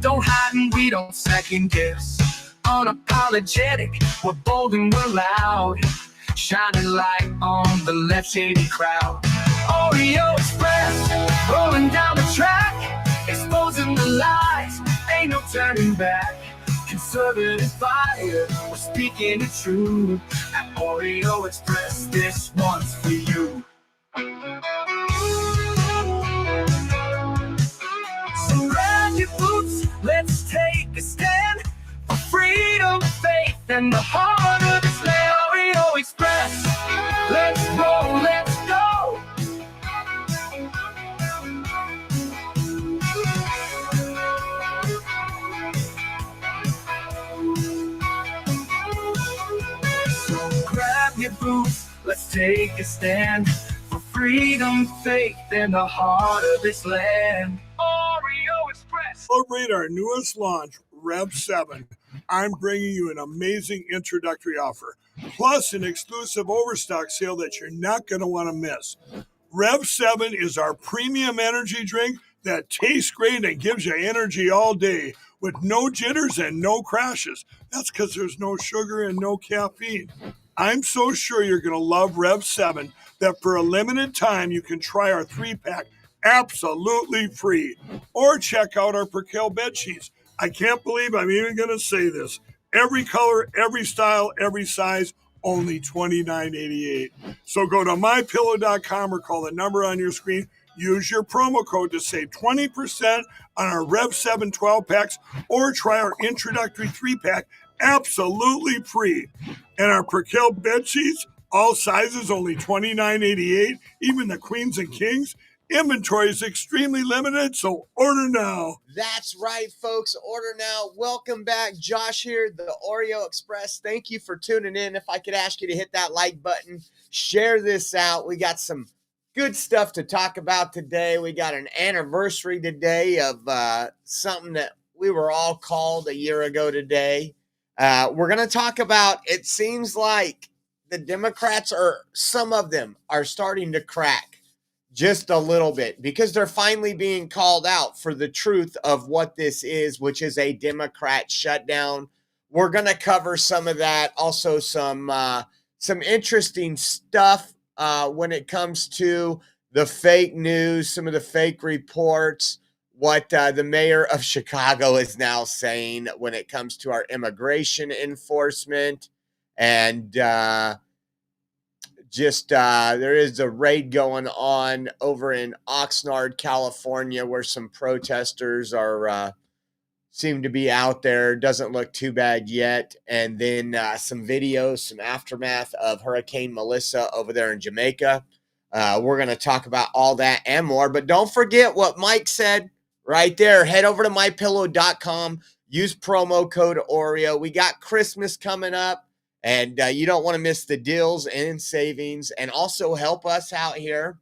Don't hide and we don't second guess. Unapologetic, we're bold and we're loud. Shining light on the left shady crowd. Oreo Express, rolling down the track, exposing the lies, ain't no turning back. Conservative fire, we're speaking the truth. At Oreo Express, this one's for you. So grab your boots, let's take a stand for freedom, faith, and the heart of this land. Oreo Express, let's roll, let's go. So grab your boots, let's take a stand for freedom, faith, and the heart of this land. Oreo Express. Celebrate our newest launch, Rev 7. I'm bringing you an amazing introductory offer, plus an exclusive overstock sale that you're not going to want to miss. Rev 7 is our premium energy drink that tastes great and gives you energy all day with no jitters and no crashes. That's because there's no sugar and no caffeine. I'm so sure you're going to love Rev 7 that for a limited time you can try our 3-pack absolutely free. Or check out our Percale bed sheets. I can't believe I'm even going to say this. Every color, every style, every size, only $29.88. So go to mypillow.com or call the number on your screen. Use your promo code to save 20% on our Rev 7 12-packs or try our introductory 3-pack absolutely free. And our Percale bed sheets, all sizes, only $29.88, even the queens and kings. Inventory is extremely limited, so order now. That's right, folks. Order now. Welcome back. Josh here, the Oreo Express. Thank you for tuning in. If I could ask you to hit that like button, share this out. We got some good stuff to talk about today. We got an anniversary today of something that we were all called a year ago today. We're going to talk about, it seems like the Democrats, or some of them, are starting to crack just a little bit because they're finally being called out for the truth of what this is, which is a Democrat shutdown. We're going to cover some of that. Also some interesting stuff when it comes to the fake news, some of the fake reports, what the mayor of Chicago is now saying when it comes to our immigration enforcement. And there is a raid going on over in Oxnard, California, where some protesters are seem to be out there. Doesn't look too bad yet. And then some videos, some aftermath of Hurricane Melissa over there in Jamaica. We're going to talk about all that and more. But don't forget what Mike said right there. Head over to mypillow.com. Use promo code Oreo. We got Christmas coming up. And you don't want to miss the deals and savings, and also help us out here.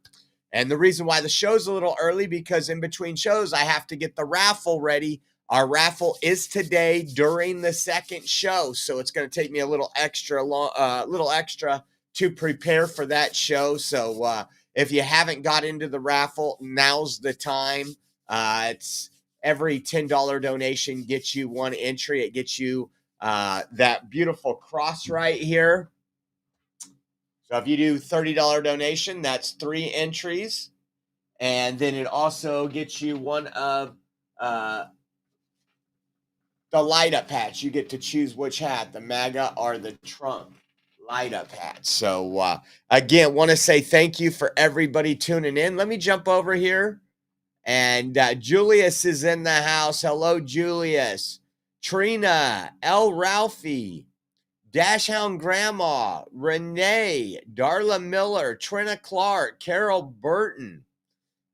And the reason why the show's a little early, because in between shows, I have to get the raffle ready. Our raffle is today during the second show. So it's going to take me a little extra to prepare for that show. So if you haven't got into the raffle, now's the time. It's every $10 donation gets you one entry. It gets you that beautiful cross right here. So if you do $30 donation, that's 3 entries. And then it also gets you one of the light up hats. You get to choose which hat, the MAGA or the Trump light up hat. So again, want to say thank you for everybody tuning in. Let me jump over here. And Julius is in the house. Hello, Julius. Trina, L. Ralphie, Dashhound Grandma, Renee, Darla Miller, Trina Clark, Carol Burton.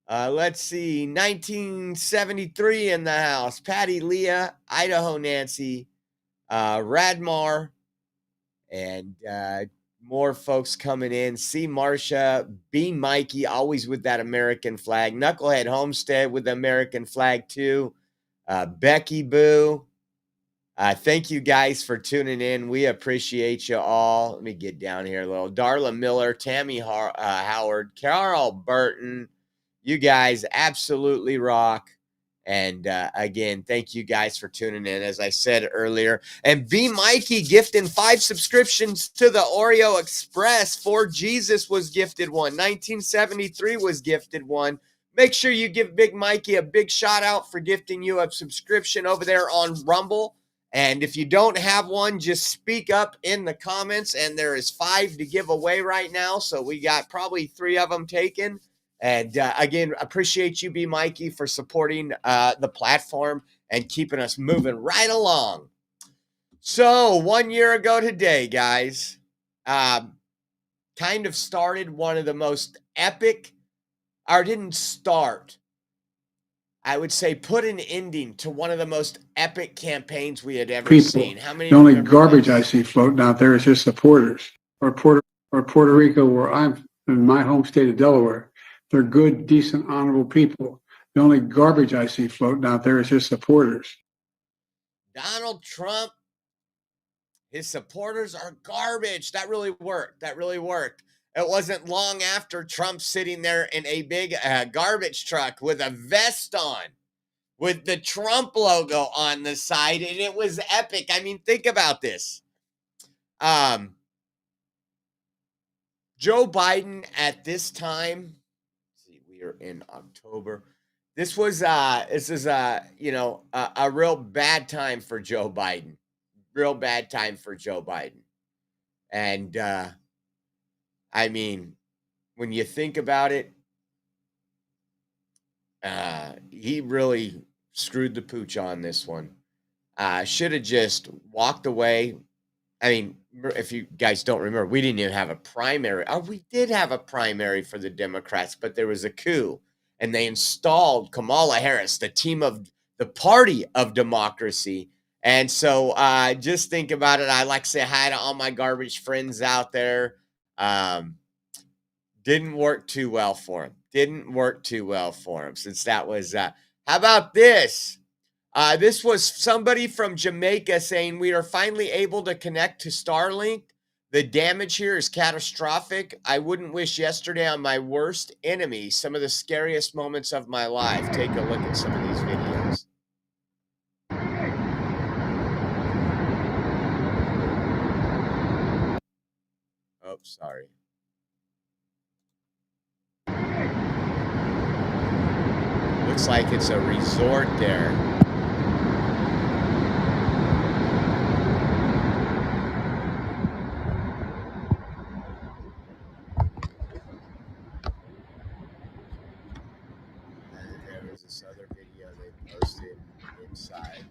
Let's see, 1973 in the house. Patty Leah, Idaho Nancy, Radmar, and more folks coming in. C. Marcia, B. Mikey, always with that American flag. Knucklehead Homestead with the American flag too. Becky Boo. Thank you guys for tuning in. We appreciate you all. Let me get down here a little. Darla Miller, Tammy Howard, Carol Burton. You guys absolutely rock. And again, thank you guys for tuning in, as I said earlier. And B. Mikey gifting 5 subscriptions to the Oreo Express. For Jesus was gifted one. 1973 was gifted one. Make sure you give Big Mikey a big shout out for gifting you a subscription over there on Rumble. And if you don't have one, just speak up in the comments. And there is 5 to give away right now. So we got probably 3 of them taken. And again, appreciate you, B. Mikey, for supporting the platform and keeping us moving right along. So 1 year ago today, guys, kind of started one of the most epic, or didn't start, I would say put an ending to one of the most epic campaigns we had ever seen. How many? The only garbage I see floating out there is just supporters. Or Puerto Rico, where I'm in my home state of Delaware. They're good, decent, honorable people. The only garbage I see floating out there is just supporters. Donald Trump, his supporters are garbage. That really worked. That really worked. It wasn't long after Trump sitting there in a big garbage truck with a vest on, with the Trump logo on the side, and it was epic. I mean, think about this. Joe Biden at this time, we are in October. This is a real bad time for Joe Biden. Real bad time for Joe Biden. And I mean, when you think about it, he really screwed the pooch on this one. Should have just walked away. I mean, if you guys don't remember, we didn't even have a primary. Oh, we did have a primary for the Democrats, but there was a coup, and they installed Kamala Harris, the party of democracy. And so just think about it. I like to say hi to all my garbage friends out there. Didn't work too well for him. Since that was, how about this? This was somebody from Jamaica saying, we are finally able to connect to Starlink. The damage here is catastrophic. I wouldn't wish yesterday on my worst enemy. Some of the scariest moments of my life. Take a look at some of these videos. Oh, sorry. Looks like it's a resort there. There was this other video they posted inside.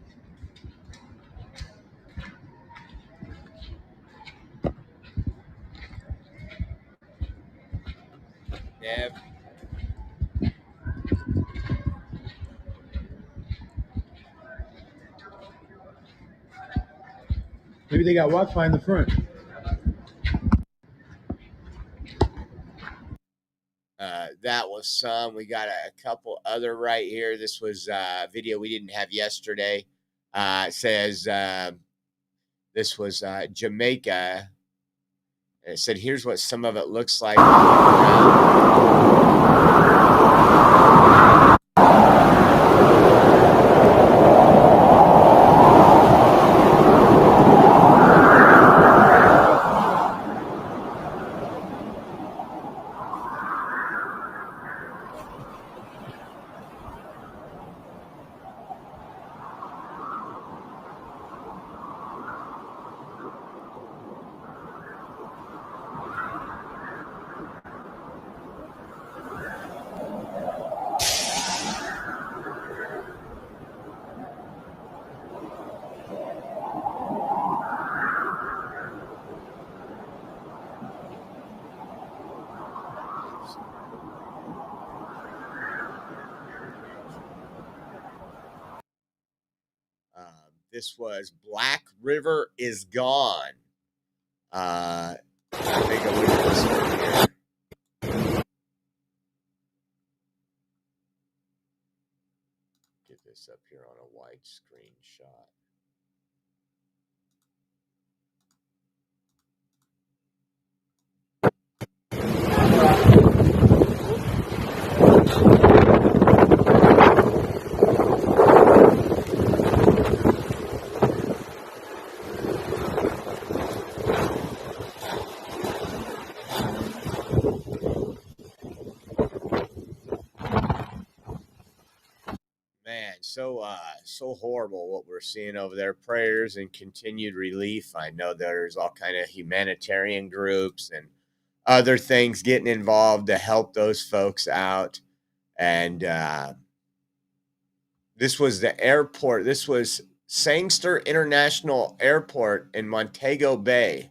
Dev. Maybe they got Wi-Fi in the front. That was some. We got a couple other right here. This was a video we didn't have yesterday. It says this was Jamaica. And it said, here's what some of it looks like. This was Black River is Gone. Take a look at this one here. Get this up here on a widescreen shot. Man, so horrible what we're seeing over there. Prayers and continued relief. I know there's all kind of humanitarian groups and other things getting involved to help those folks out. And this was the airport. This was Sangster International Airport in Montego Bay.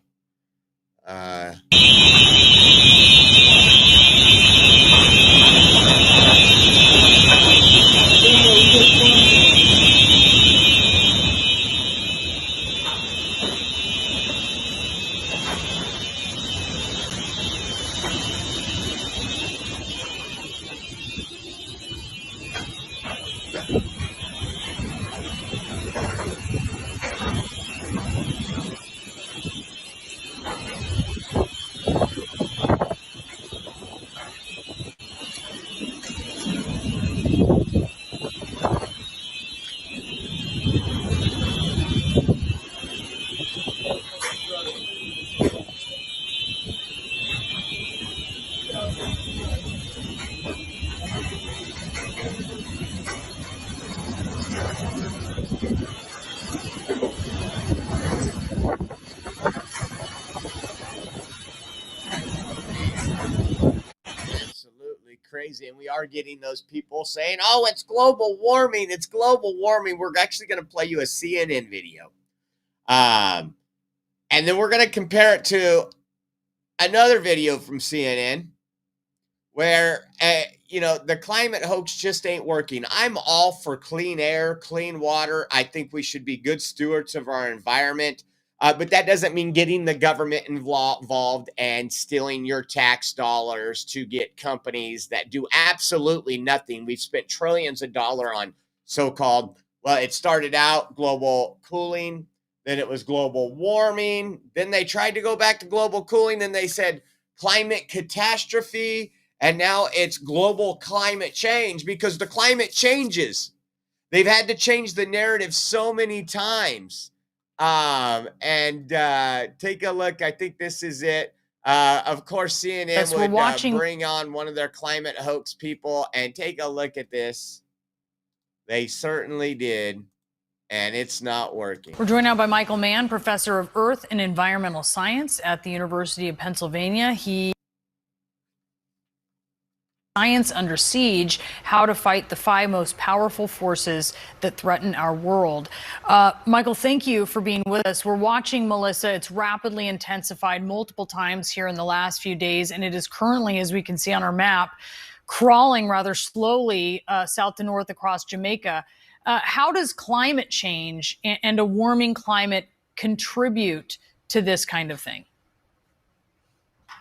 Absolutely crazy. And we are getting those people saying, oh, it's global warming. It's global warming. We're actually going to play you a CNN video. And then we're going to compare it to another video from CNN where, the climate hoax just ain't working. I'm all for clean air, clean water. I think we should be good stewards of our environment. But that doesn't mean getting the government involved and stealing your tax dollars to get companies that do absolutely nothing. We've spent trillions of dollars on so-called, well, it started out global cooling, then it was global warming, then they tried to go back to global cooling, then they said climate catastrophe, and now it's global climate change because the climate changes. They've had to change the narrative so many times. And take a look. I think this is it. Of course, CNN Yes, we're would watching- bring on one of their climate hoax people and take a look at this. They certainly did, and it's not working. We're joined now by Michael Mann, professor of Earth and Environmental Science at the University of Pennsylvania. Science Under Siege, How to Fight the Five Most Powerful Forces That Threaten Our World. Michael, thank you for being with us. We're watching Melissa. It's rapidly intensified multiple times here in the last few days, and it is currently, as we can see on our map, crawling rather slowly south to north across Jamaica. How does climate change and a warming climate contribute to this kind of thing?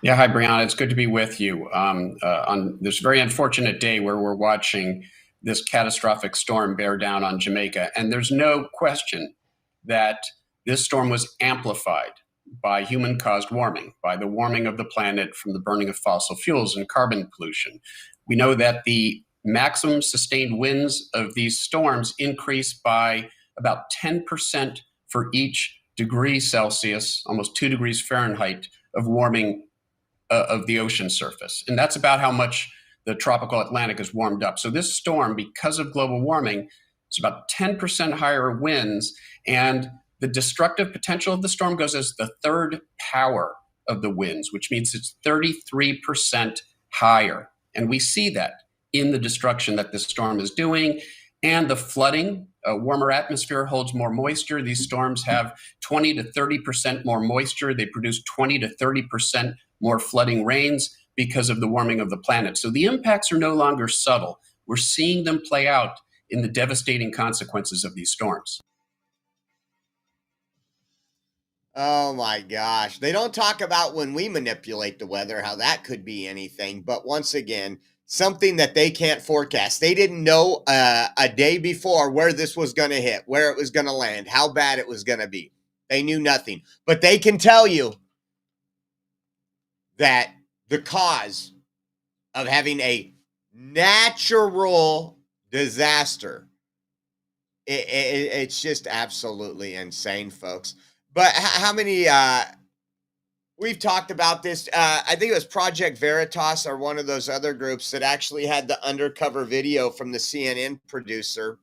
Yeah, hi, Brianna. It's good to be with you on this very unfortunate day where we're watching this catastrophic storm bear down on Jamaica. And there's no question that this storm was amplified by human-caused warming, by the warming of the planet from the burning of fossil fuels and carbon pollution. We know that the maximum sustained winds of these storms increase by about 10% for each degree Celsius, almost 2 degrees Fahrenheit of warming of the ocean surface. And that's about how much the tropical Atlantic is warmed up. So this storm, because of global warming, is about 10% higher winds. And the destructive potential of the storm goes as the third power of the winds, which means it's 33% higher. And we see that in the destruction that this storm is doing. And the flooding, a warmer atmosphere holds more moisture. These storms have 20 to 30% more moisture. They produce 20 to 30% more flooding rains because of the warming of the planet. So the impacts are no longer subtle. We're seeing them play out in the devastating consequences of these storms. Oh my gosh. They don't talk about when we manipulate the weather, how that could be anything. But once again, something that they can't forecast. They didn't know a day before where this was going to hit, where it was going to land, how bad it was going to be. They knew nothing. But they can tell you that the cause of having a natural disaster, it's just absolutely insane, folks. But how many, we've talked about this, I think it was Project Veritas or one of those other groups that actually had the undercover video from the CNN producer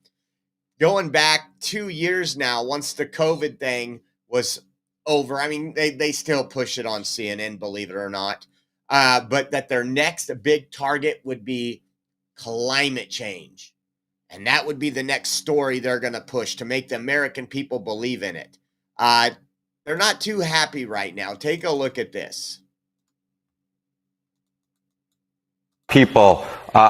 going back 2 years now, once the COVID thing was over. I mean, they still push it on CNN, believe it or not. But that their next big target would be climate change. And that would be the next story they're going to push to make the American people believe in it. They're not too happy right now. Take a look at this. People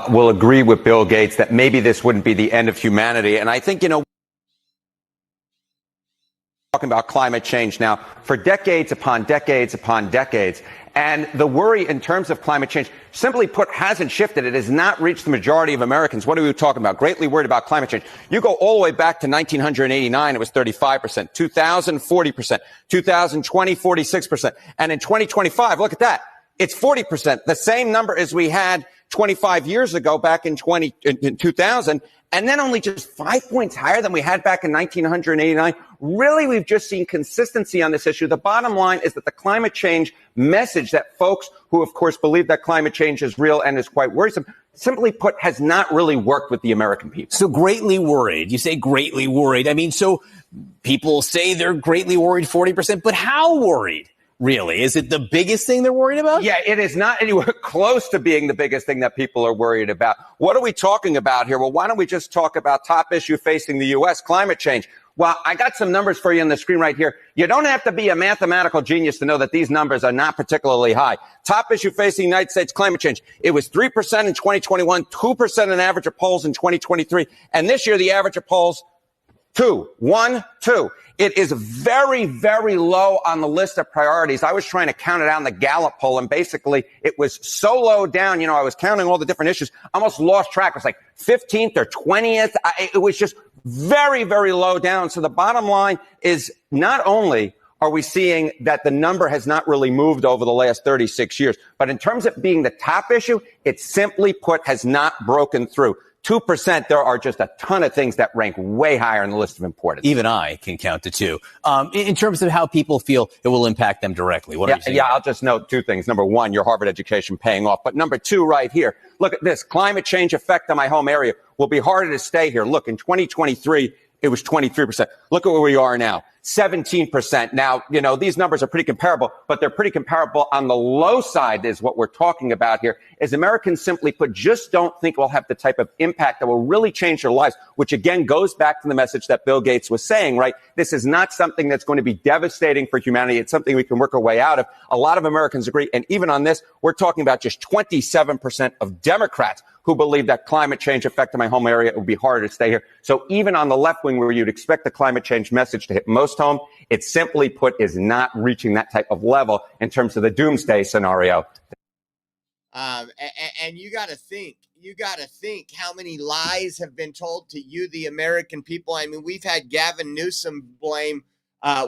will agree with Bill Gates that maybe this wouldn't be the end of humanity. And I think, talking about climate change now for decades upon decades upon decades. And the worry in terms of climate change, simply put, hasn't shifted. It has not reached the majority of Americans. What are we talking about? Greatly worried about climate change. You go all the way back to 1989, it was 35%, 2000, 40%, 2020, 46%. And in 2025, look at that. It's 40%, the same number as we had 25 years ago back in 2000, and then only just 5 points higher than we had back in 1989. Really, we've just seen consistency on this issue. The bottom line is that the climate change message that folks who, of course, believe that climate change is real and is quite worrisome, simply put, has not really worked with the American people. So greatly worried. You say greatly worried. I mean, so people say they're greatly worried, 40%, but how worried? Really? Is it the biggest thing they're worried about? Yeah, it is not anywhere close to being the biggest thing that people are worried about. What are we talking about here? Well, why don't we just talk about top issue facing the U.S., climate change? Well, I got some numbers for you on the screen right here. You don't have to be a mathematical genius to know that these numbers are not particularly high. Top issue facing the United States, climate change. It was 3% in 2021, 2% on average of polls in 2023. And this year, the average of polls, 2. It is very, very low on the list of priorities. I was trying to count it out in the Gallup poll, and basically it was so low down. I was counting all the different issues, almost lost track. It was like 15th or 20th. It was just very, very low down. So the bottom line is not only are we seeing that the number has not really moved over the last 36 years, but in terms of being the top issue, it simply put has not broken through. 2%, there are just a ton of things that rank way higher on the list of importance. Even I can count to 2. In terms of how people feel it will impact them directly. What are you saying? Yeah, I'll just note 2 things. Number 1, your Harvard education paying off. But number 2, right here, look at this. Climate change effect on my home area will be harder to stay here. Look, in 2023, it was 23%. Look at where we are now, 17%. Now, these numbers are pretty comparable, but they're pretty comparable on the low side is what we're talking about here, is Americans simply put just don't think we'll have the type of impact that will really change their lives, which again goes back to the message that Bill Gates was saying, right? This is not something that's going to be devastating for humanity. It's something we can work our way out of. A lot of Americans agree. And even on this, we're talking about just 27% of Democrats who believe that climate change affecting my home area, it would be harder to stay here. So even on the left wing where you'd expect the climate change message to hit most home, it simply put is not reaching that type of level in terms of the doomsday scenario. And you got to think how many lies have been told to you, the American people. I mean, we've had Gavin Newsom blame.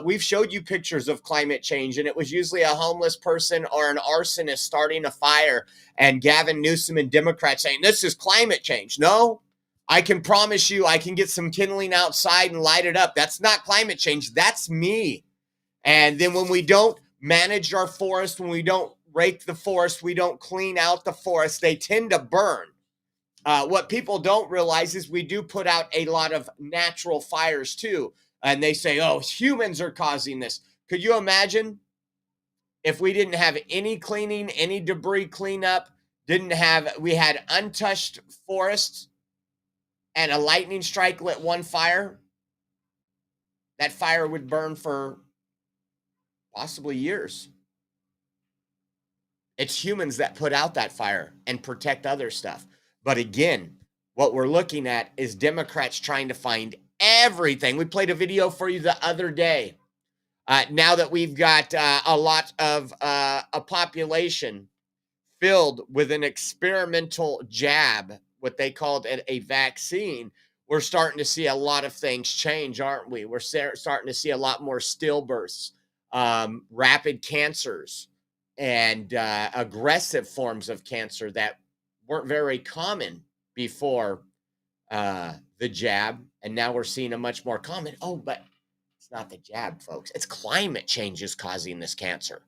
We've showed you pictures of climate change, and it was usually a homeless person or an arsonist starting a fire, and Gavin Newsom and Democrats saying, this is climate change. No, I can promise you I can get some kindling outside and light it up. That's not climate change. That's me. And then when we don't manage our forest, when we don't rake the forest, we don't clean out the forest, they tend to burn. What people don't realize is we do put out a lot of natural fires too. And they say, oh, humans are causing this. Could you imagine if we didn't have any cleaning, any debris cleanup, we had untouched forests and a lightning strike lit one fire? That fire would burn for possibly years. It's humans that put out that fire and protect other stuff. But again, what we're looking at is Democrats trying to find everything. We played a video for you the other day. Now that we've got a lot of a population filled with an experimental jab, what they called a vaccine, we're starting to see a lot of things change, aren't we? We're starting to see a lot more stillbirths, rapid cancers, and aggressive forms of cancer that weren't very common before the jab, and now we're seeing a much more common. Oh, but it's not the jab, folks. It's climate change is causing this cancer.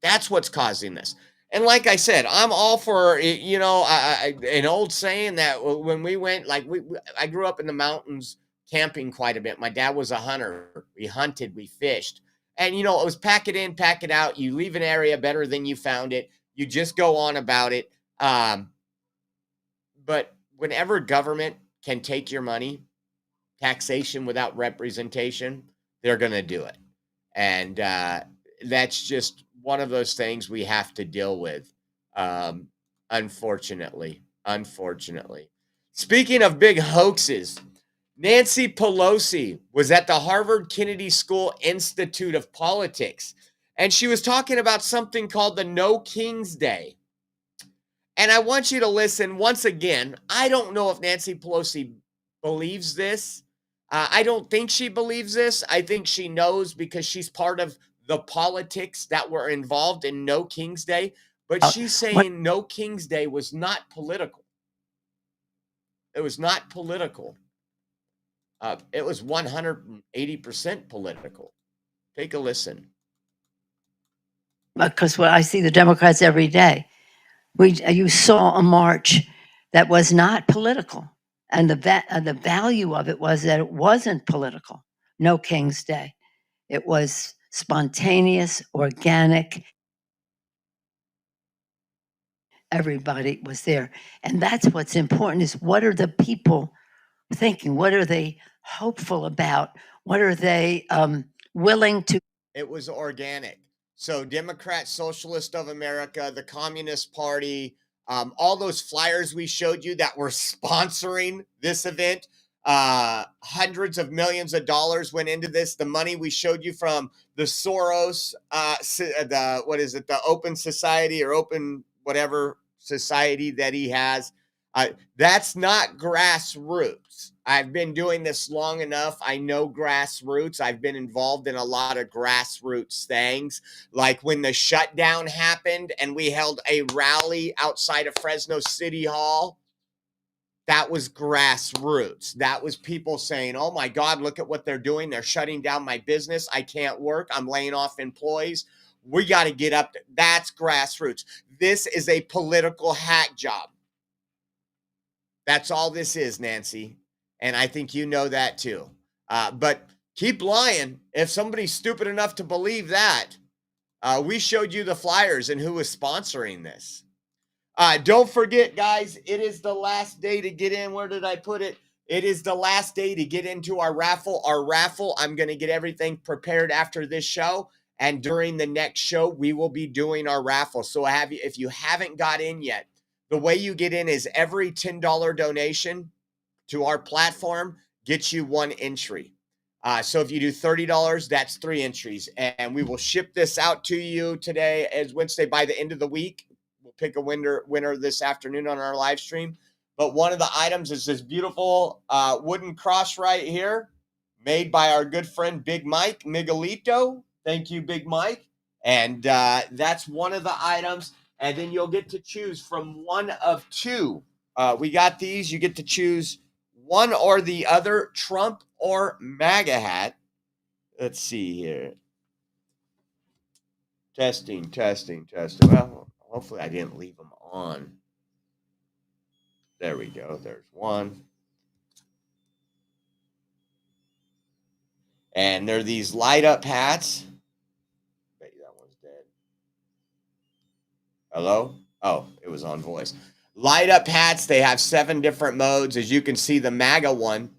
That's what's causing this. And like I said, I'm all for, an old saying that when we went, I grew up in the mountains camping quite a bit. My dad was a hunter. We hunted, we fished. And, it was pack it in, pack it out. You leave an area better than you found it. You just go on about it. But whenever government can take your money, taxation without representation, they're going to do it. And that's just one of those things we have to deal with, unfortunately. Speaking of big hoaxes, Nancy Pelosi was at the Harvard Kennedy School Institute of Politics, and she was talking about something called the No King's Day. And I want you to listen once again. I don't know if Nancy Pelosi believes this. I don't think she believes this. I think she knows because she's part of the politics that were involved in No King's Day. But she's saying No King's Day was not political. It was not political. It was 180% political. Take a listen. Because I see the Democrats every day. You saw a march that was not political. And the value of it was that it wasn't political. No King's Day. It was spontaneous, organic. Everybody was there. And that's what's important is what are the people thinking? What are they hopeful about? What are they willing to? It was organic. So Democrat Socialist of America, the Communist Party, all those flyers we showed you that were sponsoring this event, hundreds of millions of dollars went into this. The money we showed you from the Soros, the Open Society or Open whatever society that he has. That's not grassroots. I've been doing this long enough. I know grassroots. I've been involved in a lot of grassroots things. Like when the shutdown happened and we held a rally outside of Fresno City Hall, that was grassroots. That was people saying, oh my God, look at what they're doing. They're shutting down my business. I can't work. I'm laying off employees. We got to get up. That's grassroots. This is a political hack job. That's all this is, Nancy. And I think you know that too. But keep lying. If somebody's stupid enough to believe that, we showed you the flyers and who was sponsoring this. Don't forget, guys, it is the last day to get in. Where did I put it? It is the last day to get into our raffle. I'm going to get everything prepared after this show. And during the next show, we will be doing our raffle. So if you haven't got in yet, the way you get in is every $10 donation to our platform gets you one entry. So if you do $30, that's 3 entries. And we will ship this out to you today as Wednesday by the end of the week. We'll pick a winner this afternoon on our live stream. But one of the items is this beautiful wooden cross right here made by our good friend Big Mike Miguelito. Thank you, Big Mike. And that's one of the items. And then you'll get to choose from one of 2. We got these. You get to choose one or the other, Trump or MAGA hat. Let's see here. Testing. Well, hopefully I didn't leave them on. There we go. There's one. And they're these light up hats. Bet you that one's dead. Hello? Oh, it was on voice. Light up hats. They have 7 different modes. As you can see, the MAGA one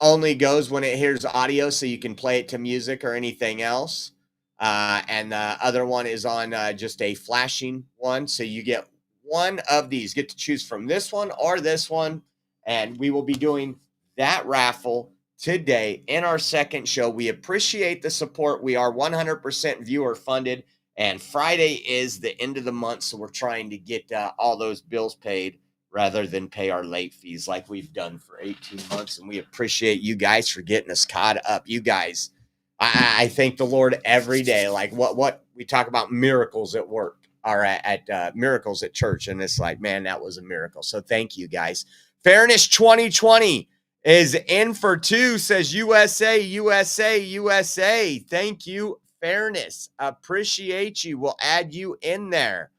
only goes when it hears audio, so you can play it to music or anything else. And the other one is on just a flashing one. So you get one of these. Get to choose from this one or this one. And we will be doing that raffle today in our second show. We appreciate the support. We are 100% viewer funded. And Friday is the end of the month, so we're trying to get all those bills paid rather than pay our late fees like we've done for 18 months. And we appreciate you guys for getting us caught up. You guys, I thank the Lord every day. Like what we talk about miracles at work or at miracles at church. And it's like, man, that was a miracle. So thank you guys. Fairness 2020 is in for 2, says USA. Thank you. Fairness. Appreciate you. We'll add you in there.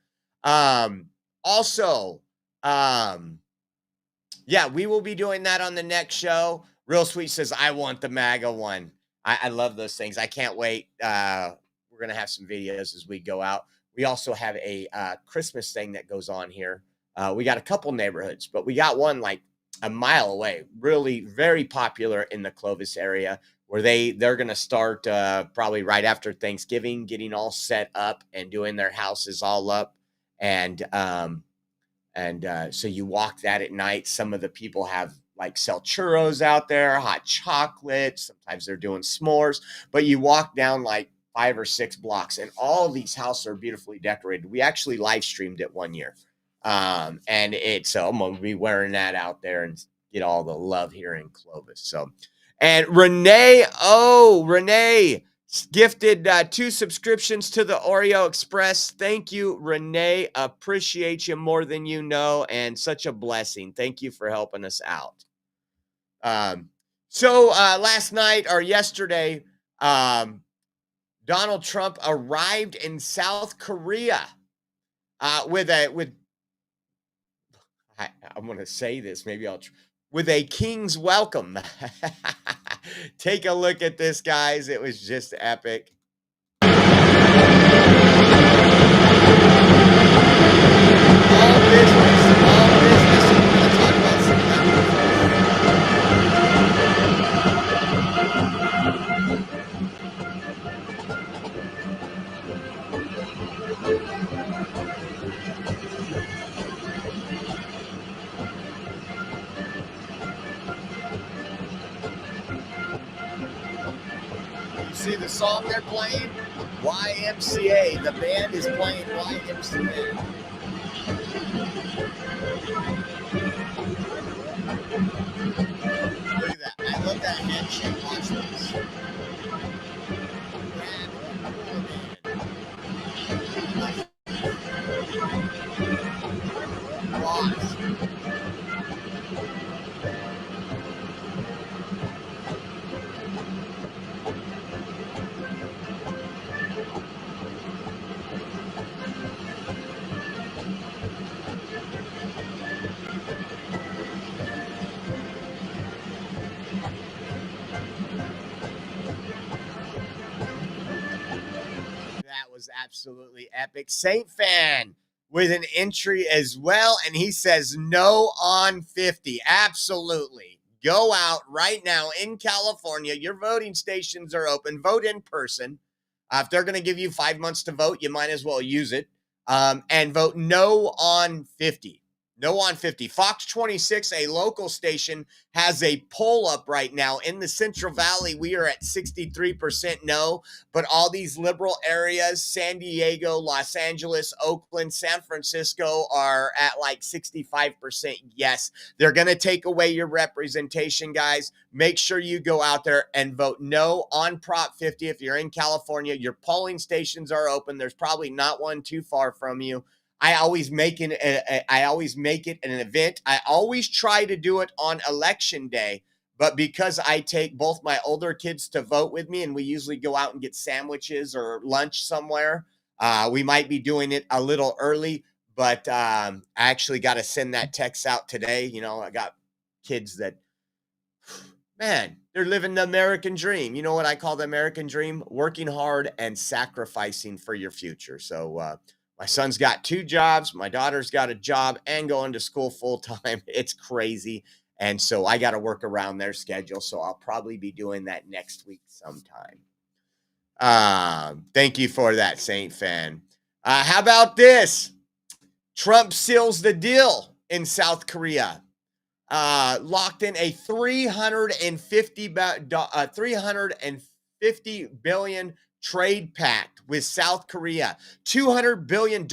Also, yeah, we will be doing that on the next show. Real Sweet says, I want the MAGA one. I love those things. I can't wait. We're going to have some videos as we go out. We also have a Christmas thing that goes on here. We got a couple neighborhoods, but we got one like a mile away, really very popular in the Clovis area, where they're going to start probably right after Thanksgiving, getting all set up and doing their houses all up. And so you walk that at night. Some of the people have like sell churros out there, hot chocolate. Sometimes they're doing s'mores, but you walk down like 5 or 6 blocks and all of these houses are beautifully decorated. We actually live streamed it one year. And so I'm going to be wearing that out there and get all the love here in Clovis. So, and Renee gifted 2 subscriptions to the Oreo Express. Thank you, Renee. Appreciate you more than you know, and such a blessing. Thank you for helping us out. So last night or yesterday, Donald Trump arrived in South Korea I'm going to say this, with a king's welcome. Take a look at this, guys. It was just epic. All business. We're going to talk about some see the song they're playing? YMCA. The band is playing YMCA. Look at that. I love that handshake. Watch this. Watch. Absolutely epic. Saint Fan with an entry as well, and he says no on 50. Absolutely. Go out right now in California. Your voting stations are open. Vote in person. If they're going to give you 5 months to vote, you might as well use it. And vote no on 50. No on 50. Fox 26, a local station, has a poll up right now. In the Central Valley, we are at 63% no, but all these liberal areas, San Diego, Los Angeles, Oakland, San Francisco, are at like 65% yes. They're going to take away your representation, guys. Make sure you go out there and vote no on Prop 50. If you're in California, your polling stations are open. There's probably not one too far from you. I always make it an event. I always try to do it on election day, but because I take both my older kids to vote with me and we usually go out and get sandwiches or lunch somewhere, we might be doing it a little early, but I actually got to send that text out today. You know, I got kids that, man, they're living the American dream. You know what I call the American dream? Working hard and sacrificing for your future. So, my son's got 2 jobs. My daughter's got a job and going to school full time. It's crazy. And so I got to work around their schedule. So I'll probably be doing that next week sometime. Thank you for that, Saint Fan. How about this? Trump seals the deal in South Korea. Locked in a $350 billion trade pact with South Korea, $200 billion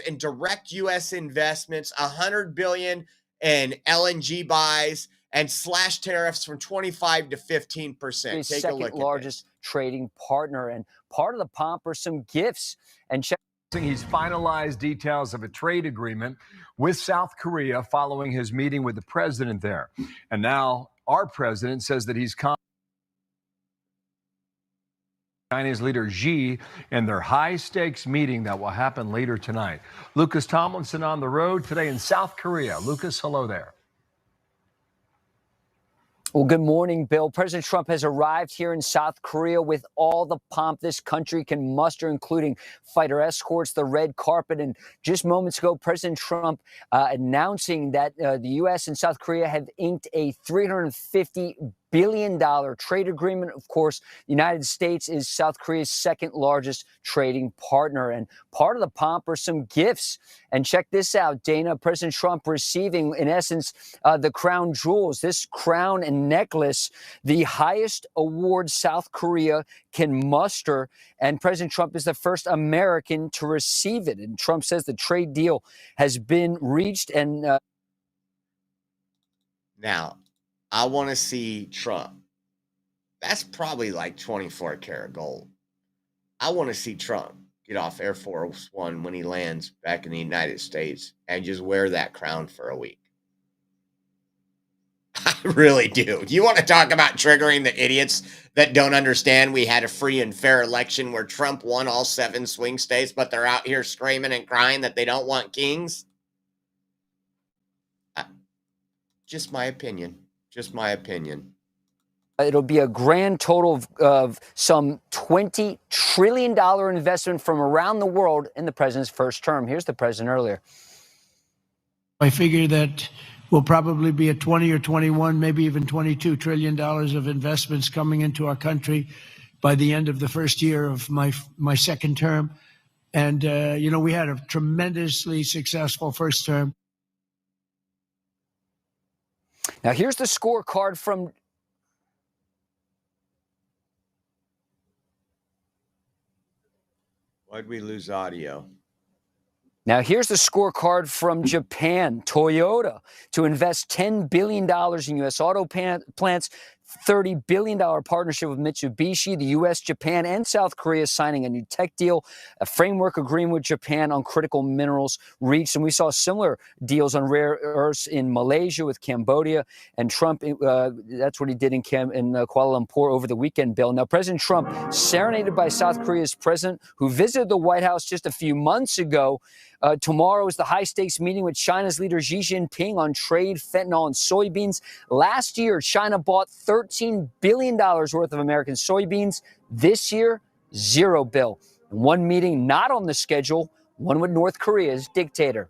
in direct U.S. investments, $100 billion in LNG buys, and slash tariffs from 25 to 15%. Take a look at largest trading partner, and part of the pomp are some gifts. And he's finalized details of a trade agreement with South Korea following his meeting with the president there. And now our president says that he's Chinese leader Xi in their high-stakes meeting that will happen later tonight. Lucas Tomlinson on the road today in South Korea. Lucas, hello there. Well, good morning, Bill. President Trump has arrived here in South Korea with all the pomp this country can muster, including fighter escorts, the red carpet. And just moments ago, President Trump announcing that the U.S. and South Korea have inked a $350 billion trade agreement. Of course, the United States is South Korea's second largest trading partner. And part of the pomp are some gifts. And check this out, Dana. President Trump receiving, in essence, the crown jewels, this crown and necklace, the highest award South Korea can muster. And President Trump is the first American to receive it. And Trump says the trade deal has been reached. And Now, I want to see Trump. That's probably like 24 karat gold. I want to see Trump get off Air Force One when he lands back in the United States and just wear that crown for a week. I really do. You want to talk about triggering the idiots that don't understand we had a free and fair election where Trump won all 7 swing states, but they're out here screaming and crying that they don't want kings? Just my opinion. Just my opinion. It'll be a grand total of some $20 trillion investment from around the world in the president's first term. Here's the president earlier. I figure that will probably be a 20 or 21, maybe even $22 trillion of investments coming into our country by the end of the first year of my second term. And, we had a tremendously successful first term. Now, here's the scorecard from... Why'd we lose audio? Now, here's the scorecard from Japan. Toyota to invest $10 billion in U.S. auto plants, $30 billion partnership with Mitsubishi, the U.S., Japan, and South Korea signing a new tech deal, a framework agreement with Japan on critical minerals reached. And we saw similar deals on rare earths in Malaysia with Cambodia. And Trump, that's what he did in Kuala Lumpur over the weekend, Bill. Now, President Trump, serenaded by South Korea's president, who visited the White House just a few months ago. Tomorrow is the high-stakes meeting with China's leader Xi Jinping on trade, fentanyl, and soybeans. Last year, China bought $13 billion worth of American soybeans. This year, $0, Bill. And one meeting not on the schedule, one with North Korea's dictator.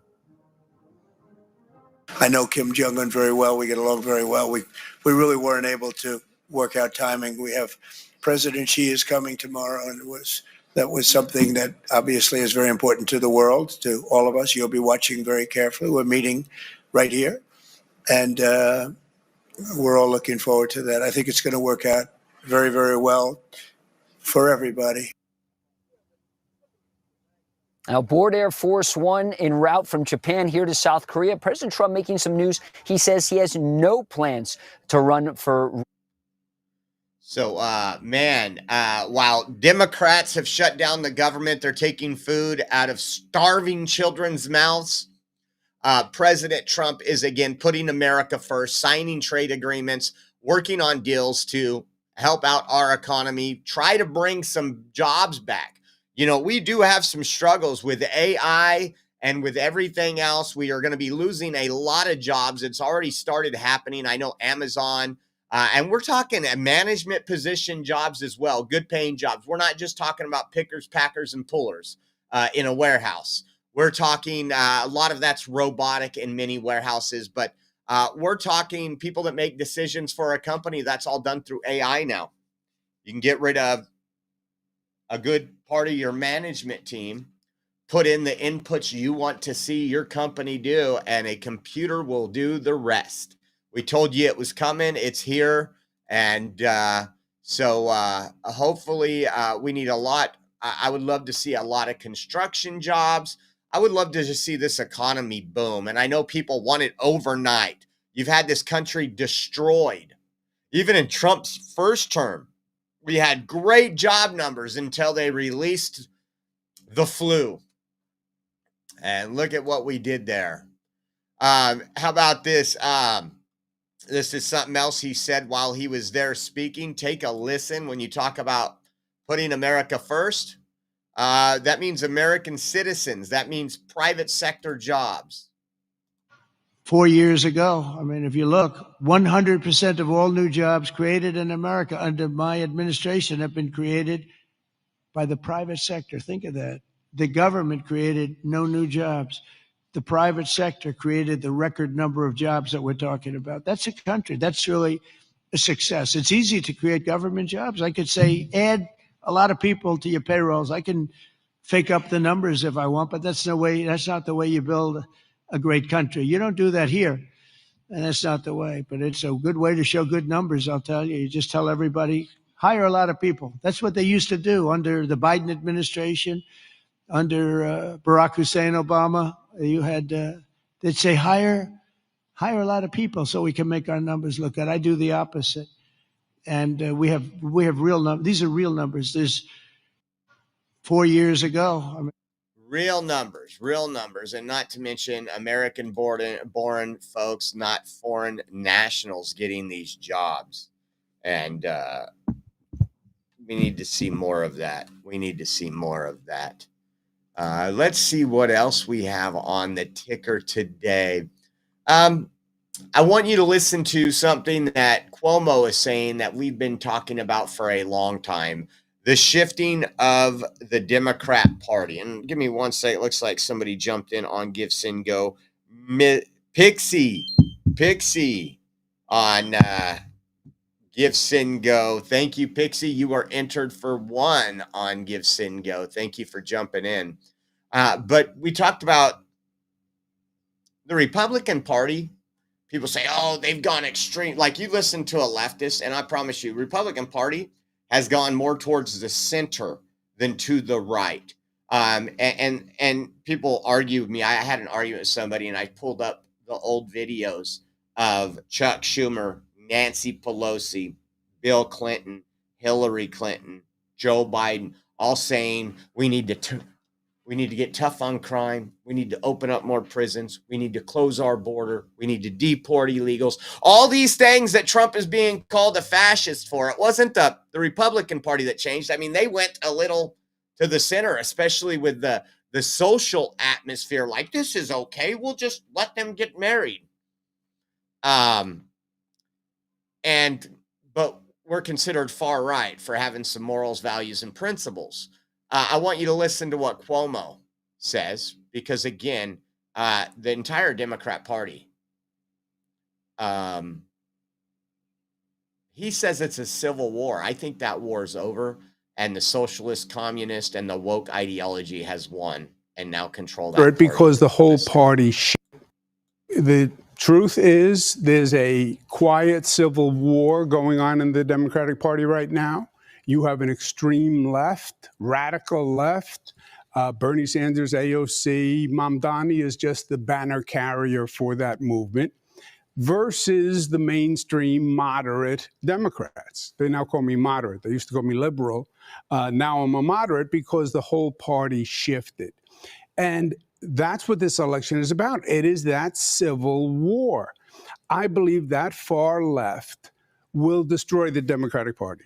I know Kim Jong-un very well. We get along very well. We really weren't able to work out timing. We have President Xi is coming tomorrow, and that was something that obviously is very important to the world, to all of us. You'll be watching very carefully. We're meeting right here, and we're all looking forward to that. I think it's going to work out very, very well for everybody. Now, aboard Air Force One en route from Japan here to South Korea, President Trump making some news. He says he has no plans to run for... So, while Democrats have shut down the government, they're taking food out of starving children's mouths. President Trump is again putting America first, signing trade agreements, working on deals to help out our economy, try to bring some jobs back. We do have some struggles with AI and with everything else. We are going to be losing a lot of jobs. It's already started happening. I know Amazon. And we're talking management position jobs as well, good paying jobs. We're not just talking about pickers, packers, and pullers in a warehouse. We're talking a lot of that's robotic in many warehouses, but we're talking people that make decisions for a company. That's all done through AI now. You can get rid of a good part of your management team, put in the inputs you want to see your company do, and a computer will do the rest. We told you it was coming. It's here. And so hopefully we need a lot. I would love to see a lot of construction jobs. I would love to just see this economy boom. And I know people want it overnight. You've had this country destroyed. Even in Trump's first term, we had great job numbers until they released the flu. And look at what we did there. How about this? This is something else he said while he was there speaking. Take a listen. When you talk about putting America first, that means American citizens. That means private sector jobs. 4 years ago. I mean, if you look, 100% of all new jobs created in America under my administration have been created by the private sector. Think of that. The government created no new jobs. The private sector created the record number of jobs that we're talking about. That's a country. That's really a success. It's easy to create government jobs. I could say, add a lot of people to your payrolls. I can fake up the numbers if I want, but that's not the way you build a great country. You don't do that here. And that's not the way, but it's a good way to show good numbers, I'll tell you. You just tell everybody, hire a lot of people. That's what they used to do under the Biden administration, under Barack Hussein Obama. You had, they'd say, hire a lot of people so we can make our numbers look good. I do the opposite. And we have real numbers. These are real numbers. There's 4 years ago. Real numbers, and not to mention American-born folks, not foreign nationals getting these jobs. And we need to see more of that. Let's see what else we have on the ticker today. I want you to listen to something that Cuomo is saying that we've been talking about for a long time. The shifting of the Democrat Party. And give me one sec. It looks like somebody jumped in on Give, Send, Go. Pixie on Give, Send, Go. Thank you, Pixie. You are entered for one on Give, Send, Go. Thank you for jumping in. But we talked about the Republican Party. People say, oh, they've gone extreme. Like, you listen to a leftist, and I promise you, Republican Party has gone more towards the center than to the right. And people argue with me. I had an argument with somebody, and I pulled up the old videos of Chuck Schumer, Nancy Pelosi, Bill Clinton, Hillary Clinton, Joe Biden, all saying we need to get tough on crime. We need to open up more prisons. We need to close our border. We need to deport illegals. All these things that Trump is being called a fascist for. It wasn't the Republican Party that changed. I mean, they went a little to the center, especially with the social atmosphere. Like, this is okay. We'll just let them get married. But we're considered far right for having some morals, values, and principles. I want you to listen to what Cuomo says, because, again, the entire Democrat Party, he says it's a civil war. I think that war is over, and the socialist, communist, and the woke ideology has won and now control that. Because the whole party. The truth is, there's a quiet civil war going on in the Democratic Party right now. You have an extreme left, radical left. Bernie Sanders, AOC, Mamdani is just the banner carrier for that movement, versus the mainstream moderate Democrats. They now call me moderate. They used to call me liberal. Now I'm a moderate because the whole party shifted. And that's what this election is about. It is that civil war. I believe that far left will destroy the Democratic Party.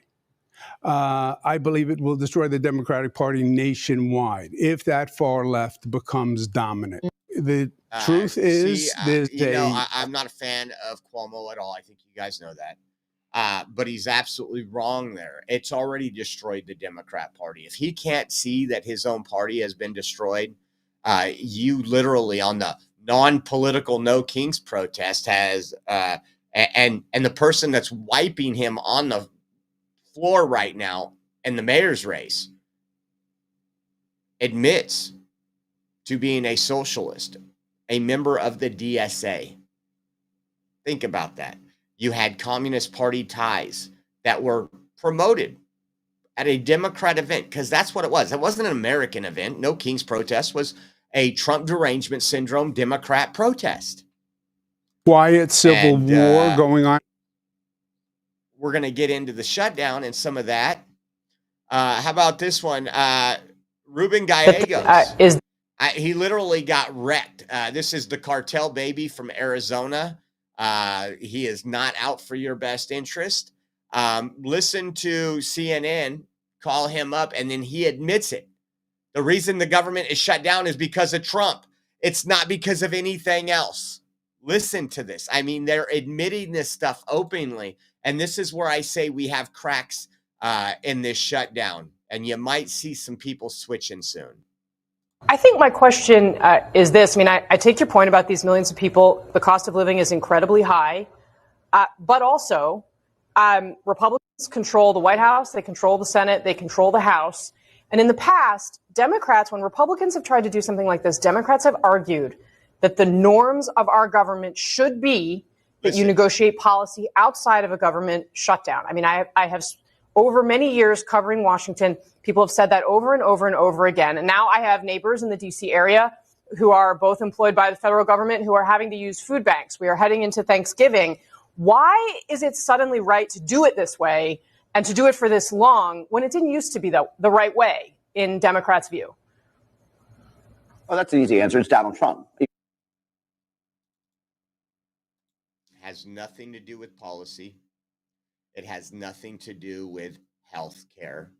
I believe it will destroy the Democratic Party nationwide if that far left becomes dominant. The truth is, I'm not a fan of Cuomo at all. I think you guys know that. But he's absolutely wrong there. It's already destroyed the Democrat Party. If he can't see that his own party has been destroyed, you literally on the non-political No Kings protest has, and the person that's wiping him on the floor right now in the mayor's race admits to being a socialist, a member of the DSA. Think about that. You had Communist Party ties that were promoted at a Democrat event, because that's what it was. It wasn't an American event. No King's protest was a Trump derangement syndrome Democrat protest. Quiet civil war going on. We're going to get into the shutdown and some of that. How about this one? Ruben Gallegos. He literally got wrecked. This is the cartel baby from Arizona. He is not out for your best interest. Listen to CNN call him up, and then he admits it. The reason the government is shut down is because of Trump. It's not because of anything else. Listen to this. I mean, they're admitting this stuff openly. And this is where I say we have cracks in this shutdown. And you might see some people switching soon. I think my question is this. I mean, I take your point about these millions of people. The cost of living is incredibly high. But also, Republicans control the White House. They control the Senate. They control the House. And in the past, Democrats, when Republicans have tried to do something like this, Democrats have argued that the norms of our government should be that you negotiate policy outside of a government shutdown. I mean, I have over many years covering Washington, people have said that over and over and over again. And now I have neighbors in the D.C. area who are both employed by the federal government who are having to use food banks. We are heading into Thanksgiving. Why is it suddenly right to do it this way and to do it for this long when it didn't used to be the right way in Democrats' view? Well, that's an easy answer. It's Donald Trump. Has nothing to do with policy. It has nothing to do with health care.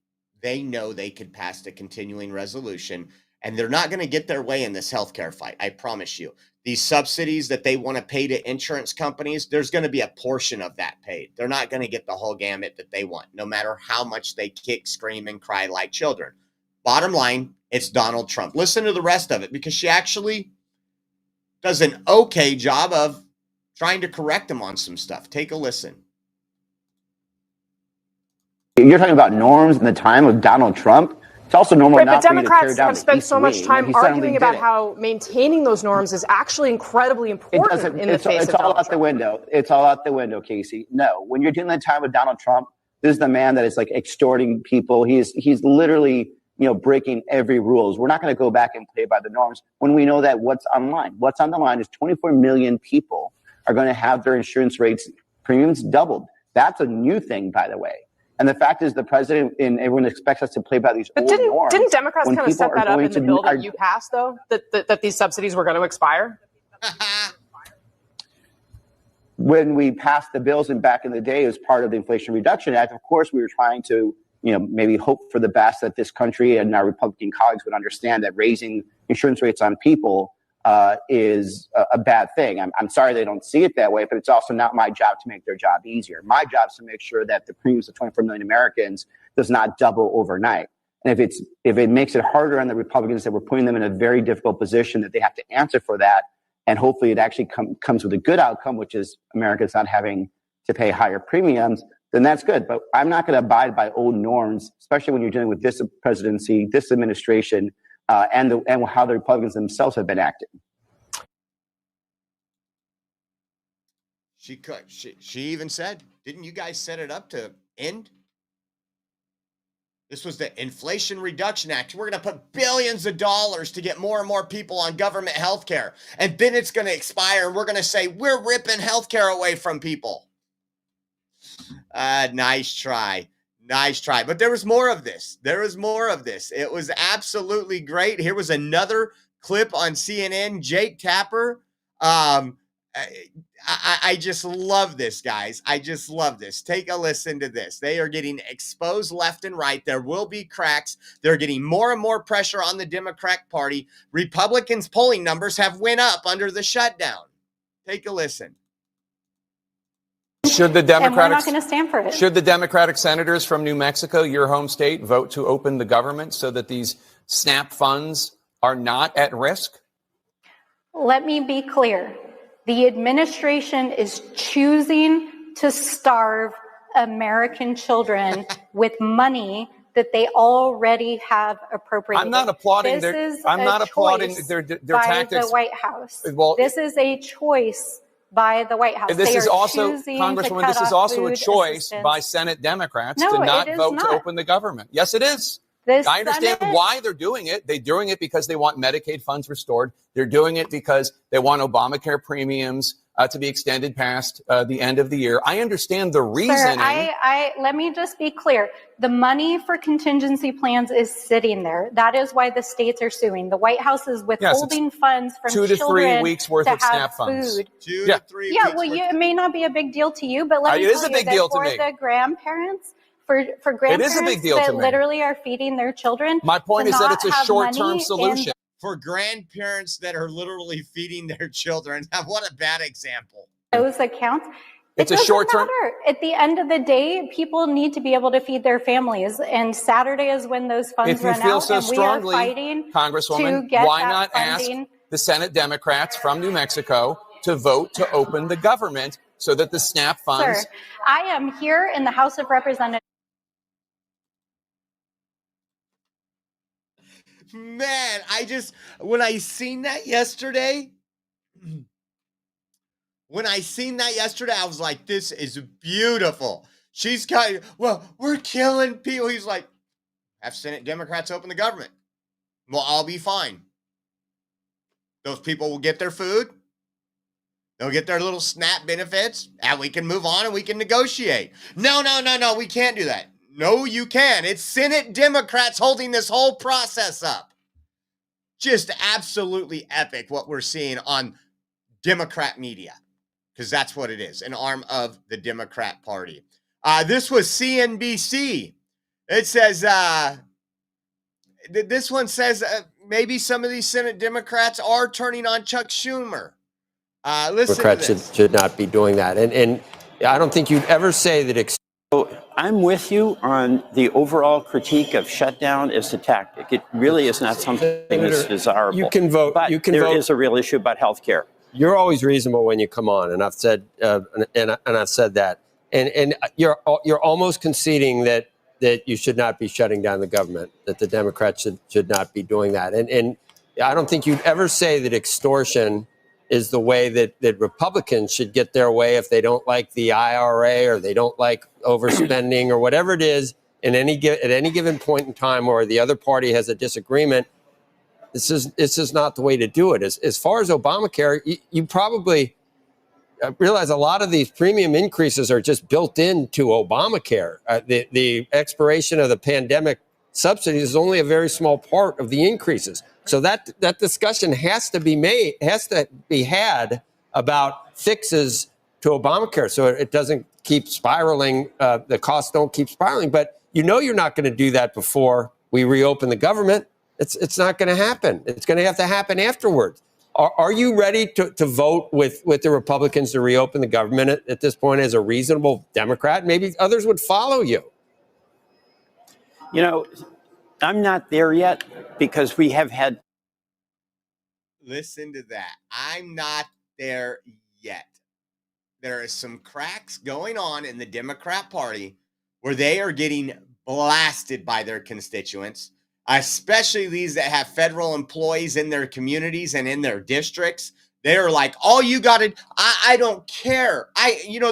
They know they could pass a continuing resolution, and they're not going to get their way in this health care fight. I promise you. These subsidies that they want to pay to insurance companies, there's going to be a portion of that paid. They're not going to get the whole gamut that they want, no matter how much they kick, scream, and cry like children. Bottom line, it's Donald Trump. Listen to the rest of it, because she actually does an okay job of trying to correct him on some stuff. Take a listen. You're talking about norms in the time of Donald Trump. It's also normal right, now but for you to tear Democrats down have spent so much time arguing about it. how maintaining those norms is actually incredibly important in the face of It's all Donald out the window. It's all out the window, Casey. No, when you're dealing with the time with Donald Trump, this is the man that is like extorting people. He's literally, breaking every rules. We're not going to go back and play by the norms when we know that what's on the line is 24 million people are going to have their insurance rates premiums doubled. That's a new thing, by the way. And the fact is, the president and everyone expects us to play by these old norms. Didn't Democrats kind of set that up in the bill that you passed, though, that these subsidies were going to expire? When we passed the bills and back in the day as part of the Inflation Reduction Act, of course, we were trying to, maybe hope for the best that this country and our Republican colleagues would understand that raising insurance rates on people is a bad thing. I'm sorry they don't see it that way, but it's also not my job to make their job easier. My job is to make sure that the premiums of 24 million Americans does not double overnight. And if it makes it harder on the Republicans, that we're putting them in a very difficult position, that they have to answer for that, and hopefully it actually comes with a good outcome, which is Americans not having to pay higher premiums, then that's good. But I'm not going to abide by old norms, especially when you're dealing with this presidency, this administration, and how the Republicans themselves have been acting. She even said, didn't you guys set it up to end? This was the Inflation Reduction Act. We're going to put billions of dollars to get more and more people on government health care. And then it's going to expire, and we're going to say, we're ripping health care away from people. Nice try. Nice try. But there was more of this. It was absolutely great. Here was another clip on CNN. Jake Tapper. I just love this, guys. I just love this. Take a listen to this. They are getting exposed left and right. There will be cracks. They're getting more and more pressure on the Democratic Party. Republicans' polling numbers have went up under the shutdown. Take a listen. Should the And we're Democratic not going to stand for it. Should the Democratic senators from New Mexico, your home state, vote to open the government so that these SNAP funds are not at risk? Let me be clear. The administration is choosing to starve American children with money that they already have appropriated. I'm not applauding this their. is I'm a not applauding choice their by tactics. the White House. Well, this is a choice by the White House. This They is are also, choosing Congresswoman, to this cut is off also a food choice assistance. by Senate Democrats No, to not it is vote to not. open the government. Yes, it is. This I understand Senate- why they're doing it. They're doing it because they want Medicaid funds restored. They're doing it because they want Obamacare premiums to be extended past the end of the year. I understand the reasoning. Sir, let me just be clear. The money for contingency plans is sitting there. That is why the states are suing. The White House is withholding funds from 2 to 3 children weeks worth to of have SNAP funds. food. 2 to 3 weeks. Yeah, well, it may not be a big deal to you, but let me It is tell a you big that deal to for me. the grandparents, for It is a big grandparents deal that to me. literally are feeding their children. My point to is that not it's a have short-term money in solution. for grandparents that are literally feeding their children. What a bad example. Those accounts. It's It a doesn't short-term. matter. At the end of the day, people need to be able to feed their families, and Saturday is when those funds If you run feel out, so and we are strongly, fighting Congresswoman, to get why that not ask funding. the Senate Democrats from New Mexico to vote to open the government so that the SNAP funds. Sir, I am here in the House of Representatives. Man, when I seen that yesterday, I was like, this is beautiful. She's kind of, well, we're killing people. He's like, have Senate Democrats open the government. Well, I'll be fine. Those people will get their food. They'll get their little SNAP benefits, and we can move on and we can negotiate. No, we can't do that. No, you can. It's Senate Democrats holding this whole process up. Just absolutely epic what we're seeing on Democrat media, because that's what it is, an arm of the Democrat Party. This was CNBC. It says, this one says maybe some of these Senate Democrats are turning on Chuck Schumer. Listen Democrats to this. should not be doing that. And I don't think you'd ever say that. I'm with you on the overall critique of shutdown as a tactic. It really is not something that's desirable. You can vote. But You can there vote. is a real issue about health care. You're always reasonable when you come on, and I've said and I've said that. And you're almost conceding that you should not be shutting down the government, that the Democrats should not be doing that. And I don't think you'd ever say that extortion is the way that Republicans should get their way if they don't like the IRA or they don't like overspending or whatever it is at any given point in time where the other party has a disagreement. This is not the way to do it. As far as Obamacare, you probably realize a lot of these premium increases are just built into Obamacare. The expiration of the pandemic subsidies is only a very small part of the increases. So that discussion has to be had about fixes to Obamacare so it doesn't keep spiraling. The costs don't keep spiraling. But you're not going to do that before we reopen the government. It's not going to happen. It's going to have to happen afterwards. Are you ready to vote with the Republicans to reopen the government at this point as a reasonable Democrat? Maybe others would follow you. I'm not there yet because we have had. Listen to that. I'm not there yet. There is some cracks going on in the Democrat Party where they are getting blasted by their constituents, especially these that have federal employees in their communities and in their districts. They're like, all you got to, I don't care.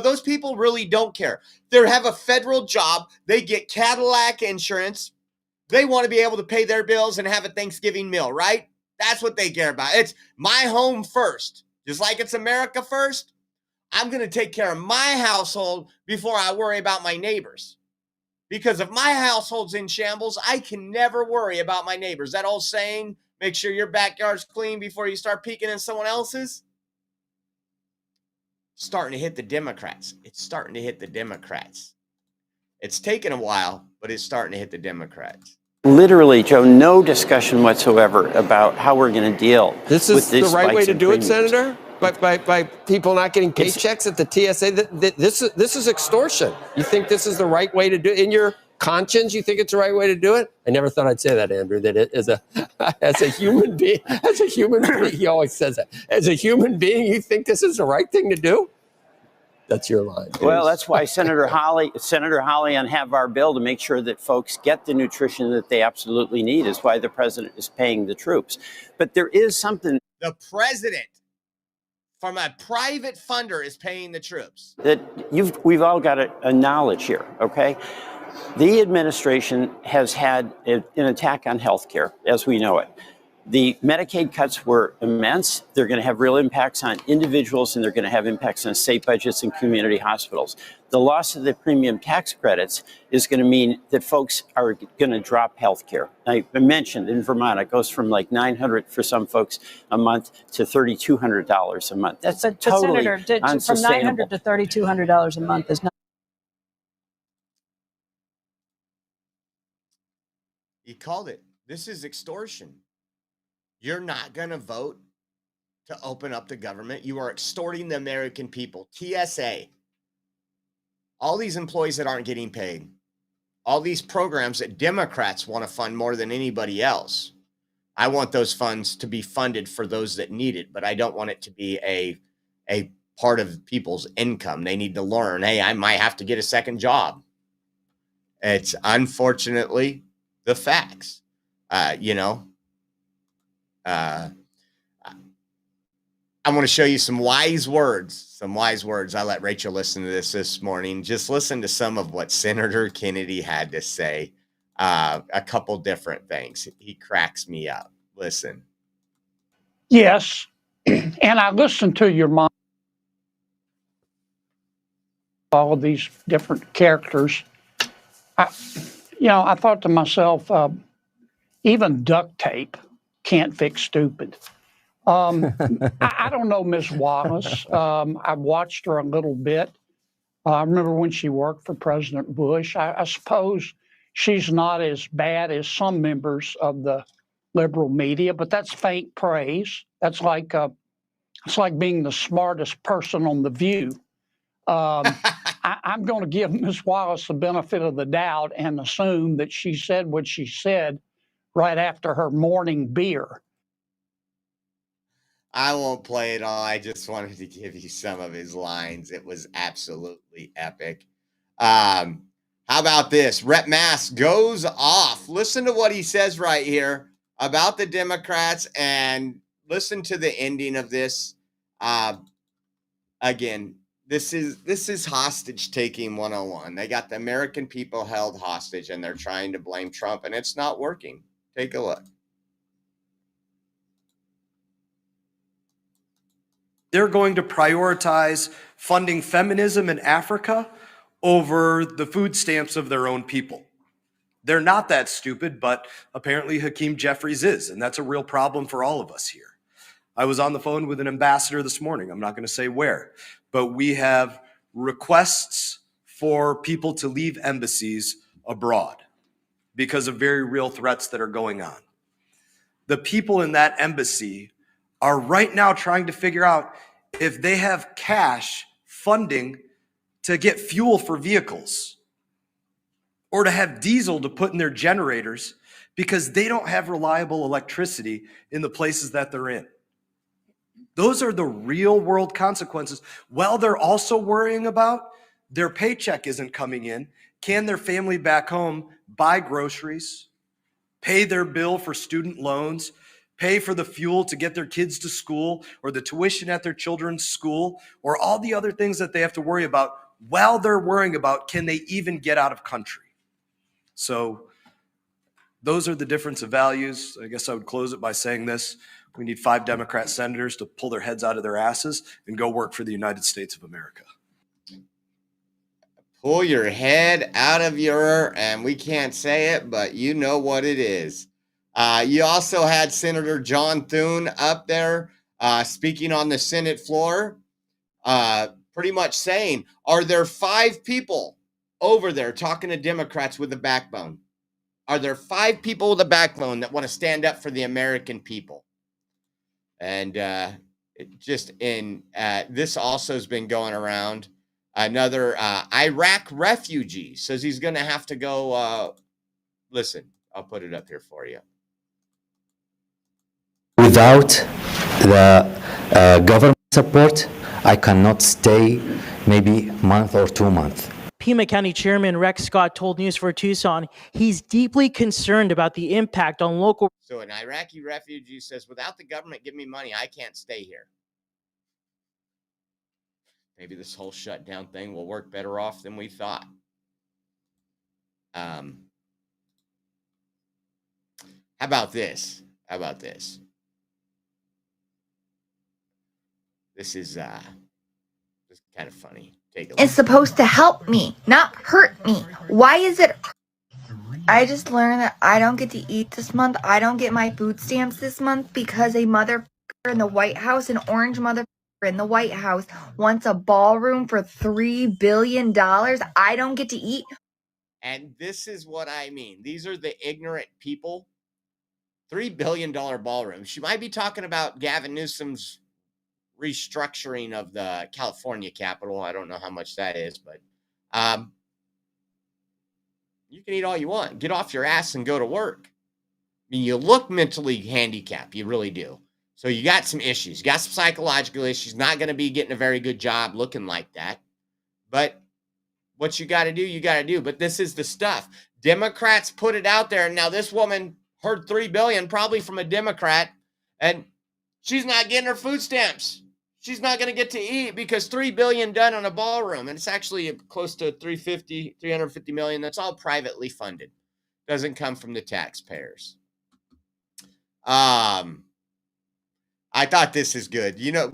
Those people really don't care. They have a federal job. They get Cadillac insurance. They want to be able to pay their bills and have a Thanksgiving meal, right? That's what they care about. It's my home first. Just like it's America first, I'm going to take care of my household before I worry about my neighbors. Because if my household's in shambles, I can never worry about my neighbors. That old saying, make sure your backyard's clean before you start peeking in someone else's. Starting to hit the Democrats. It's starting to hit the Democrats. It's taken a while, but it's starting to hit the Democrats. Literally, Joe, no discussion whatsoever about how we're going to deal with This is the right way to do it, premiums. Senator? By people not getting paychecks at the TSA? This is extortion. You think this is the right way to do it? In your conscience, you think it's the right way to do it? I never thought I'd say that, Andrew, that it, as a human being, he always says that. As a human being, you think this is the right thing to do? That's your line. Well, that's why Senator Hawley on Have Our Bill to make sure that folks get the nutrition that they absolutely need is why the president is paying the troops. But there is something. The president from a private funder is paying the troops. That we've all got a knowledge here, okay? The administration has had an attack on health care as we know it. The Medicaid cuts were immense. They're going to have real impacts on individuals, and they're going to have impacts on state budgets and community hospitals. The loss of the premium tax credits is going to mean that folks are going to drop health care. I mentioned in Vermont, it goes from like $900 for some folks a month to $3,200 a month. That's totally Senator, unsustainable. from $900 to $3,200 a month is not. He called it. This is extortion. You're not going to vote to open up the government. You are extorting the American people. TSA, all these employees that aren't getting paid, all these programs that Democrats want to fund more than anybody else. I want those funds to be funded for those that need it, but I don't want it to be a part of people's income. They need to learn, hey, I might have to get a second job. It's unfortunately the facts. I want to show you some wise words. I let Rachel listen to this morning. Just listen to some of what Senator Kennedy had to say. A couple different things. He cracks me up. Listen. Yes. And I listened to your mom, all of these different characters. I thought to myself, even duct tape can't fix stupid. I don't know Miss Wallace. I watched her a little bit. I remember when she worked for President Bush. I suppose she's not as bad as some members of the liberal media, but that's faint praise. That's like it's like being the smartest person on The View. I'm going to give Miss Wallace the benefit of the doubt and assume that she said what she said right after her morning beer. I won't play it all. I just wanted to give you some of his lines. It was absolutely epic. How about this? Rep Mask goes off. Listen to what he says right here about the Democrats and listen to the ending of this. Again, this is hostage taking 101. They got the American people held hostage and they're trying to blame Trump and it's not working. Take a look. They're going to prioritize funding feminism in Africa over the food stamps of their own people. They're not that stupid, but apparently Hakeem Jeffries is, and that's a real problem for all of us here. I was on the phone with an ambassador this morning. I'm not going to say where, but we have requests for people to leave embassies abroad because of very real threats that are going on. The people in that embassy are right now trying to figure out if they have cash funding to get fuel for vehicles or to have diesel to put in their generators because they don't have reliable electricity in the places that they're in. Those are the real world consequences. While they're also worrying about their paycheck isn't coming in, can their family back home buy groceries, pay their bill for student loans, pay for the fuel to get their kids to school or the tuition at their children's school or all the other things that they have to worry about while they're worrying about can they even get out of country. So those are the difference of values. I guess I would close it by saying this. We need 5 Democrat senators to pull their heads out of their asses and go work for the United States of America. Pull your head out of your, and we can't say it, but you know what it is. You also had Senator John Thune up there speaking on the Senate floor, pretty much saying, are there 5 people over there talking to Democrats with a backbone? Are there 5 people with a backbone that want to stand up for the American people? And this also has been going around. Another Iraq refugee says he's going to have to go. Listen, I'll put it up here for you. Without the government support, I cannot stay maybe a month or 2 months. Pima County Chairman Rex Scott told News for Tucson he's deeply concerned about the impact on local. So an Iraqi refugee says, without the government giving me money, I can't stay here. Maybe this whole shutdown thing will work better off than we thought. How about this? This is kind of funny. Take a look. It's supposed to help me, not hurt me. Why is it? I just learned that I don't get to eat this month. I don't get my food stamps this month because a motherfucker in the White House, an orange motherfucker in the White House, wants a ballroom for $3 billion. I don't get to eat. And this is what I mean. These are the ignorant people $3 billion ballroom. She might be talking about Gavin Newsom's restructuring of the California Capitol. I don't know how much that is, but you can eat all you want. Get off your ass and go to work. I mean, you look mentally handicapped. You really do. So you got some issues. You got some psychological issues. Not going to be getting a very good job looking like that. But what you got to do, you got to do. But this is the stuff. Democrats put it out there. And now this woman heard $3 billion probably from a Democrat. And she's not getting her food stamps. She's not going to get to eat because $3 billion done on a ballroom. And it's actually close to 350 million. That's all privately funded. Doesn't come from the taxpayers. I thought this is good. You know,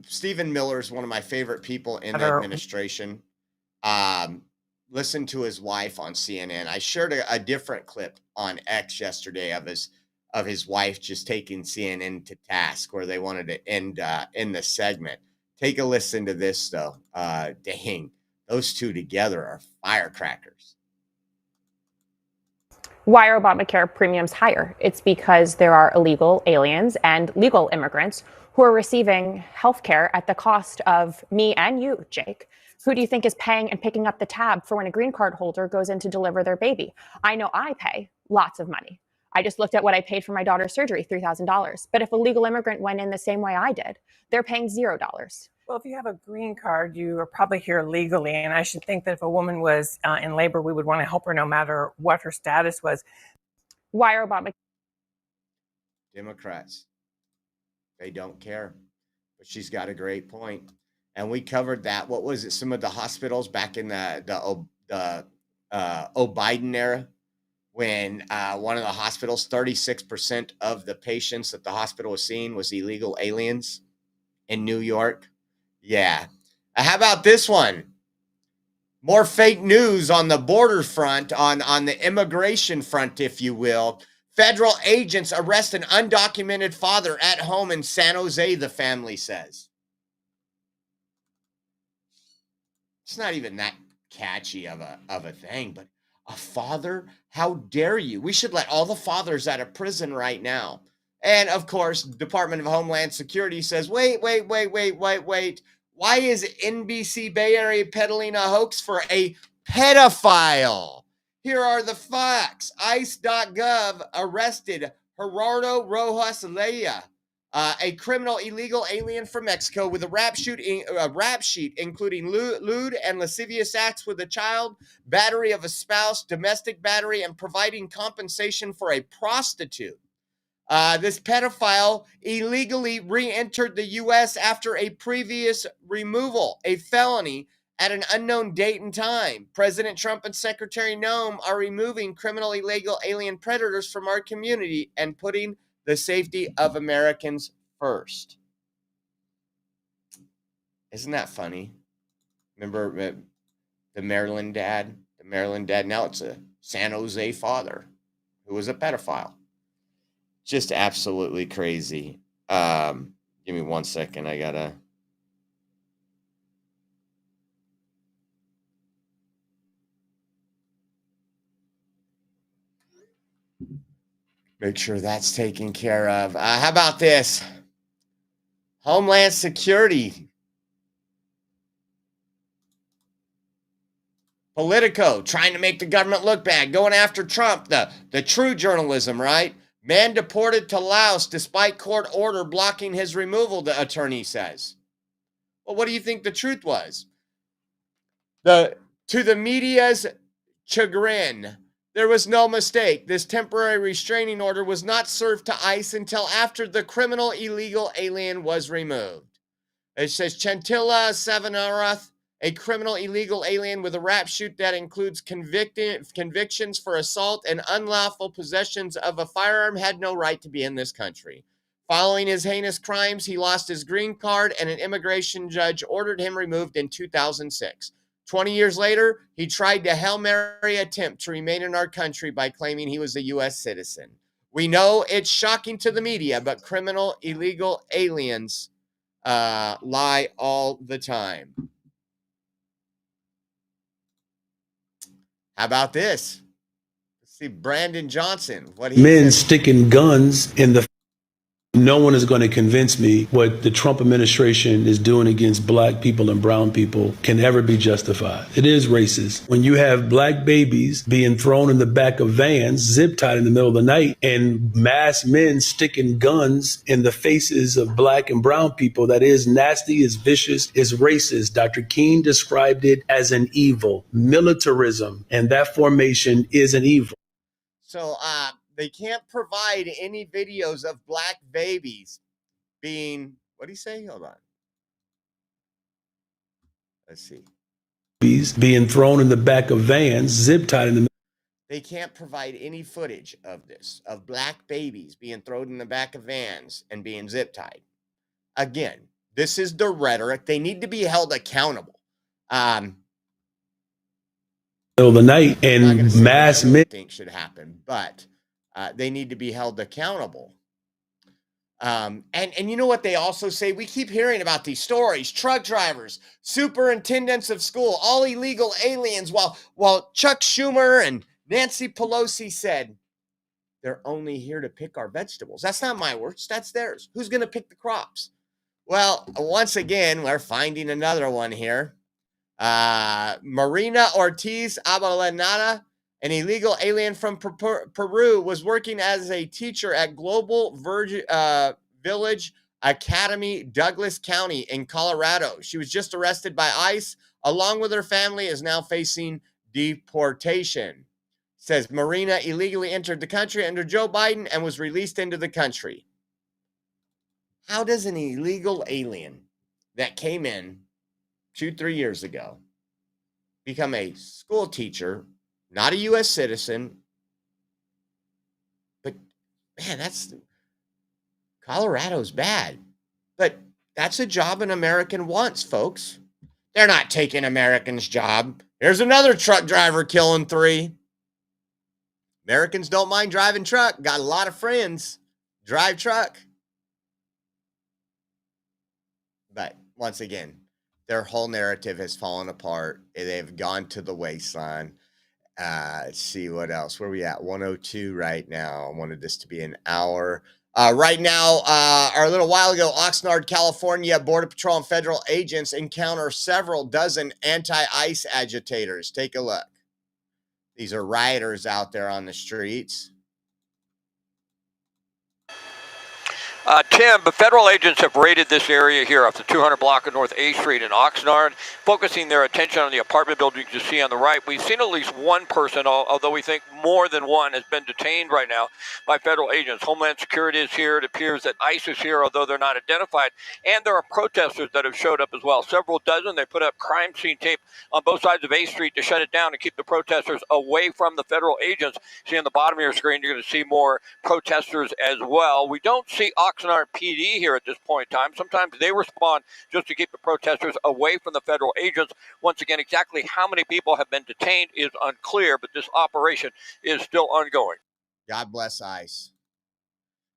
Stephen Miller is one of my favorite people in the administration. Listened to his wife on CNN. I shared a different clip on X yesterday of his wife just taking CNN to task where they wanted to end the segment. Take a listen to this though. Dang, those two together are firecrackers. Why are Obamacare premiums higher? It's because there are illegal aliens and legal immigrants who are receiving health care at the cost of me and you, Jake. Who do you think is paying and picking up the tab for when a green card holder goes in to deliver their baby? I know I pay lots of money. I just looked at what I paid for my daughter's surgery, $3,000. But if a legal immigrant went in the same way I did, they're paying $0. Well, if you have a green card, you are probably here legally. And I should think that if a woman was in labor, we would want to help her no matter what her status was. Why are Obamacare? Democrats, they don't care. But she's got a great point. And we covered that. What was it? Some of the hospitals back in the Biden era, when one of the hospitals, 36% of the patients that the hospital was seeing was illegal aliens in New York. Yeah. How about this one? More fake news on the border front, on the immigration front, if you will. Federal agents arrest an undocumented father at home in San Jose, the family says. It's not even that catchy of a thing, but a father? How dare you? We should let all the fathers out of prison right now. And of course, Department of Homeland Security says, wait. Why is NBC Bay Area peddling a hoax for a pedophile? Here are the facts. ICE.gov arrested Gerardo Rojas Leia, a criminal illegal alien from Mexico with a rap sheet including lewd and lascivious acts with a child, battery of a spouse, domestic battery, and providing compensation for a prostitute. This pedophile illegally re-entered the U.S. after a previous removal, a felony, at an unknown date and time. President Trump and Secretary Noem are removing criminal illegal alien predators from our community and putting the safety of Americans first. Isn't that funny? Remember the Maryland dad? The Maryland dad, now it's a San Jose father who was a pedophile. Just absolutely crazy. Give me 1 second. I gotta. Make sure that's taken care of. How about this? Homeland Security. Politico, trying to make the government look bad, going after Trump, the true journalism, right? Man deported to Laos despite court order blocking his removal, the attorney says. Well, what do you think the truth was? To the media's chagrin, there was no mistake. This temporary restraining order was not served to ICE until after the criminal illegal alien was removed. It says Chantilla Savanarath, a criminal illegal alien with a rap sheet that includes convictions for assault and unlawful possessions of a firearm, had no right to be in this country. Following his heinous crimes, he lost his green card and an immigration judge ordered him removed in 2006. 20 years later, he tried to Hail Mary attempt to remain in our country by claiming he was a U.S. citizen. We know it's shocking to the media, but criminal illegal aliens lie all the time. How about this? See Brandon Johnson, what he Men says. sticking guns in the. No one is going to convince me what the Trump administration is doing against black people and brown people can ever be justified. It is racist. When you have black babies being thrown in the back of vans, zip tied in the middle of the night, and mass men sticking guns in the faces of black and brown people, that is nasty, is vicious, is racist. Dr. King described it as an evil. Militarism and that formation is an evil. So they can't provide any videos of black babies being, what do you say? Hold on. Let's see. Being thrown in the back of vans, zip tied in the. They can't provide any footage of this, of black babies being thrown in the back of vans and being zip tied. Again, this is the rhetoric. They need to be held accountable. Middle of the night, and mass men think should happen, but they need to be held accountable. And you know what they also say? We keep hearing about these stories: truck drivers, superintendents of school, all illegal aliens. While Chuck Schumer and Nancy Pelosi said they're only here to pick our vegetables. That's not my words. That's theirs. Who's going to pick the crops? Well, once again, we're finding another one here. Marina Ortiz Abelanada, an illegal alien from Peru, was working as a teacher at Global Village Academy, Douglas County in Colorado. She was just arrested by ICE, along with her family, is now facing deportation. Says Marina illegally entered the country under Joe Biden and was released into the country. How does an illegal alien that came in 2-3 years ago become a school teacher, not a U.S. citizen? But man, Colorado's bad. But that's a job an American wants, folks. They're not taking Americans' job. Here's another truck driver killing 3. Americans don't mind driving truck. Got a lot of friends drive truck. But once again, their whole narrative has fallen apart. They've gone to the wasteland. Let's see what else. Where are we at? 102 right now. I wanted this to be an hour. Right now, or a little while ago, Oxnard, California, Border Patrol and federal agents encounter several dozen anti-ICE agitators. Take a look. These are rioters out there on the streets. Tim, but federal agents have raided this area here off the 200 block of North A Street in Oxnard, focusing their attention on the apartment buildings you see on the right. We've seen at least one person, although we think more than one, has been detained right now by federal agents. Homeland Security is here. It appears that ICE is here, although they're not identified. And there are protesters that have showed up as well. Several dozen. They put up crime scene tape on both sides of A Street to shut it down and keep the protesters away from the federal agents. See on the bottom of your screen, you're going to see more protesters as well. We don't see Oxnard PD here at this point in time. Sometimes they respond just to keep the protesters away from the federal agents. Once again, exactly how many people have been detained is unclear, but this operation is still ongoing. God bless ICE.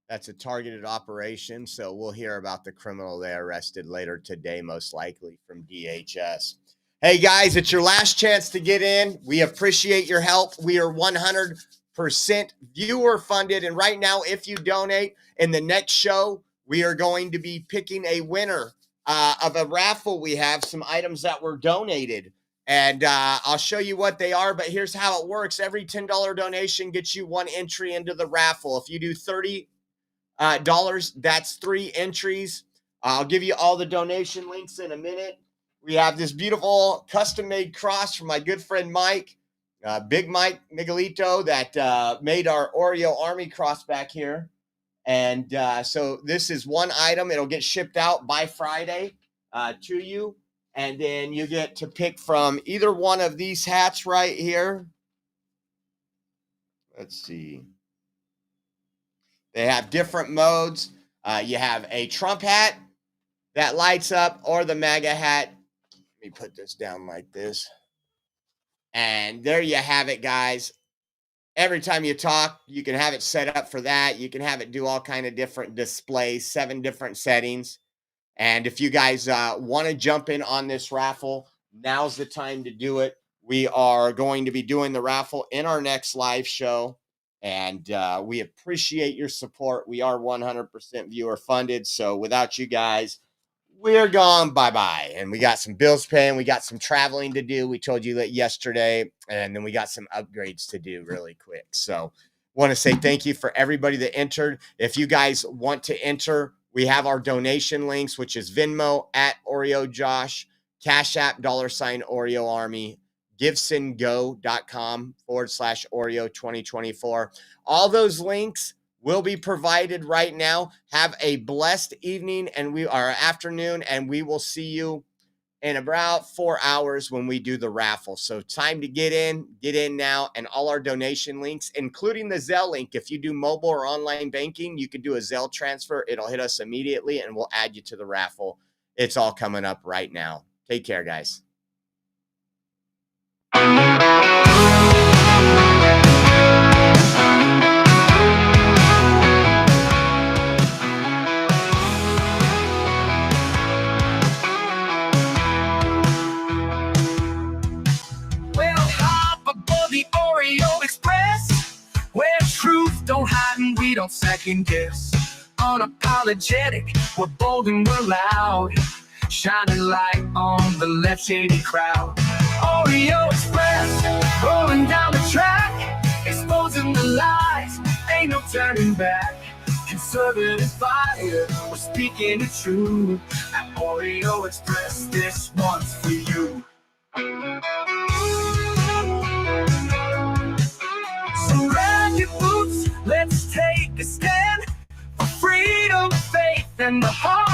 That's a targeted operation, so we'll hear about the criminal they arrested later today, most likely from DHS. Hey, guys, it's your last chance to get in. We appreciate your help. We are 100% viewer funded, and right now, if you donate in the next show, we are going to be picking a winner of a raffle. We have some items that were donated, and I'll show you what they are, but here's how it works. Every $10 donation gets you 1 entry into the raffle. If you do $30, that's 3 entries. I'll give you all the donation links in a minute. We have this beautiful custom-made cross from my good friend Mike, Big Mike Miguelito, that made our Oreo Army cross back here. And so this is one item. It'll get shipped out by Friday to you. And then you get to pick from either one of these hats right here. Let's see. They have different modes. You have a Trump hat that lights up, or the MAGA hat. Let me put this down like this. And there you have it, guys. Every time you talk, you can have it set up for that. You can have it do all kind of different displays, 7 different settings. And if you guys want to jump in on this raffle, now's the time to do it. We are going to be doing the raffle in our next live show, and we appreciate your support. We are 100% viewer funded, so without you guys, we're gone bye-bye. And we got some bills paying. We got some traveling to do. We told you that yesterday, and then we got some upgrades to do really quick. So want to say thank you for everybody that entered. If you guys want to enter, we have our donation links, which is Venmo @OreoJosh, Cash App $Oreo Army, givesendgo.com/Oreo 2024. All those links will be provided right now. Have a blessed evening and afternoon, and we will see you in about 4 hours when we do the raffle. So time to get in now, and all our donation links, including the Zelle link. If you do mobile or online banking, you can do a Zelle transfer. It'll hit us immediately and we'll add you to the raffle. It's all coming up right now. Take care, guys. The Oreo Express, where truth don't hide and we don't second guess. Unapologetic, we're bold and we're loud, shining light on the left shady crowd. Oreo Express, rolling down the track, exposing the lies, ain't no turning back. Conservative fire, we're speaking the truth. At Oreo Express, this one's for you. So grab your boots, let's take a stand for freedom, faith, and the heart.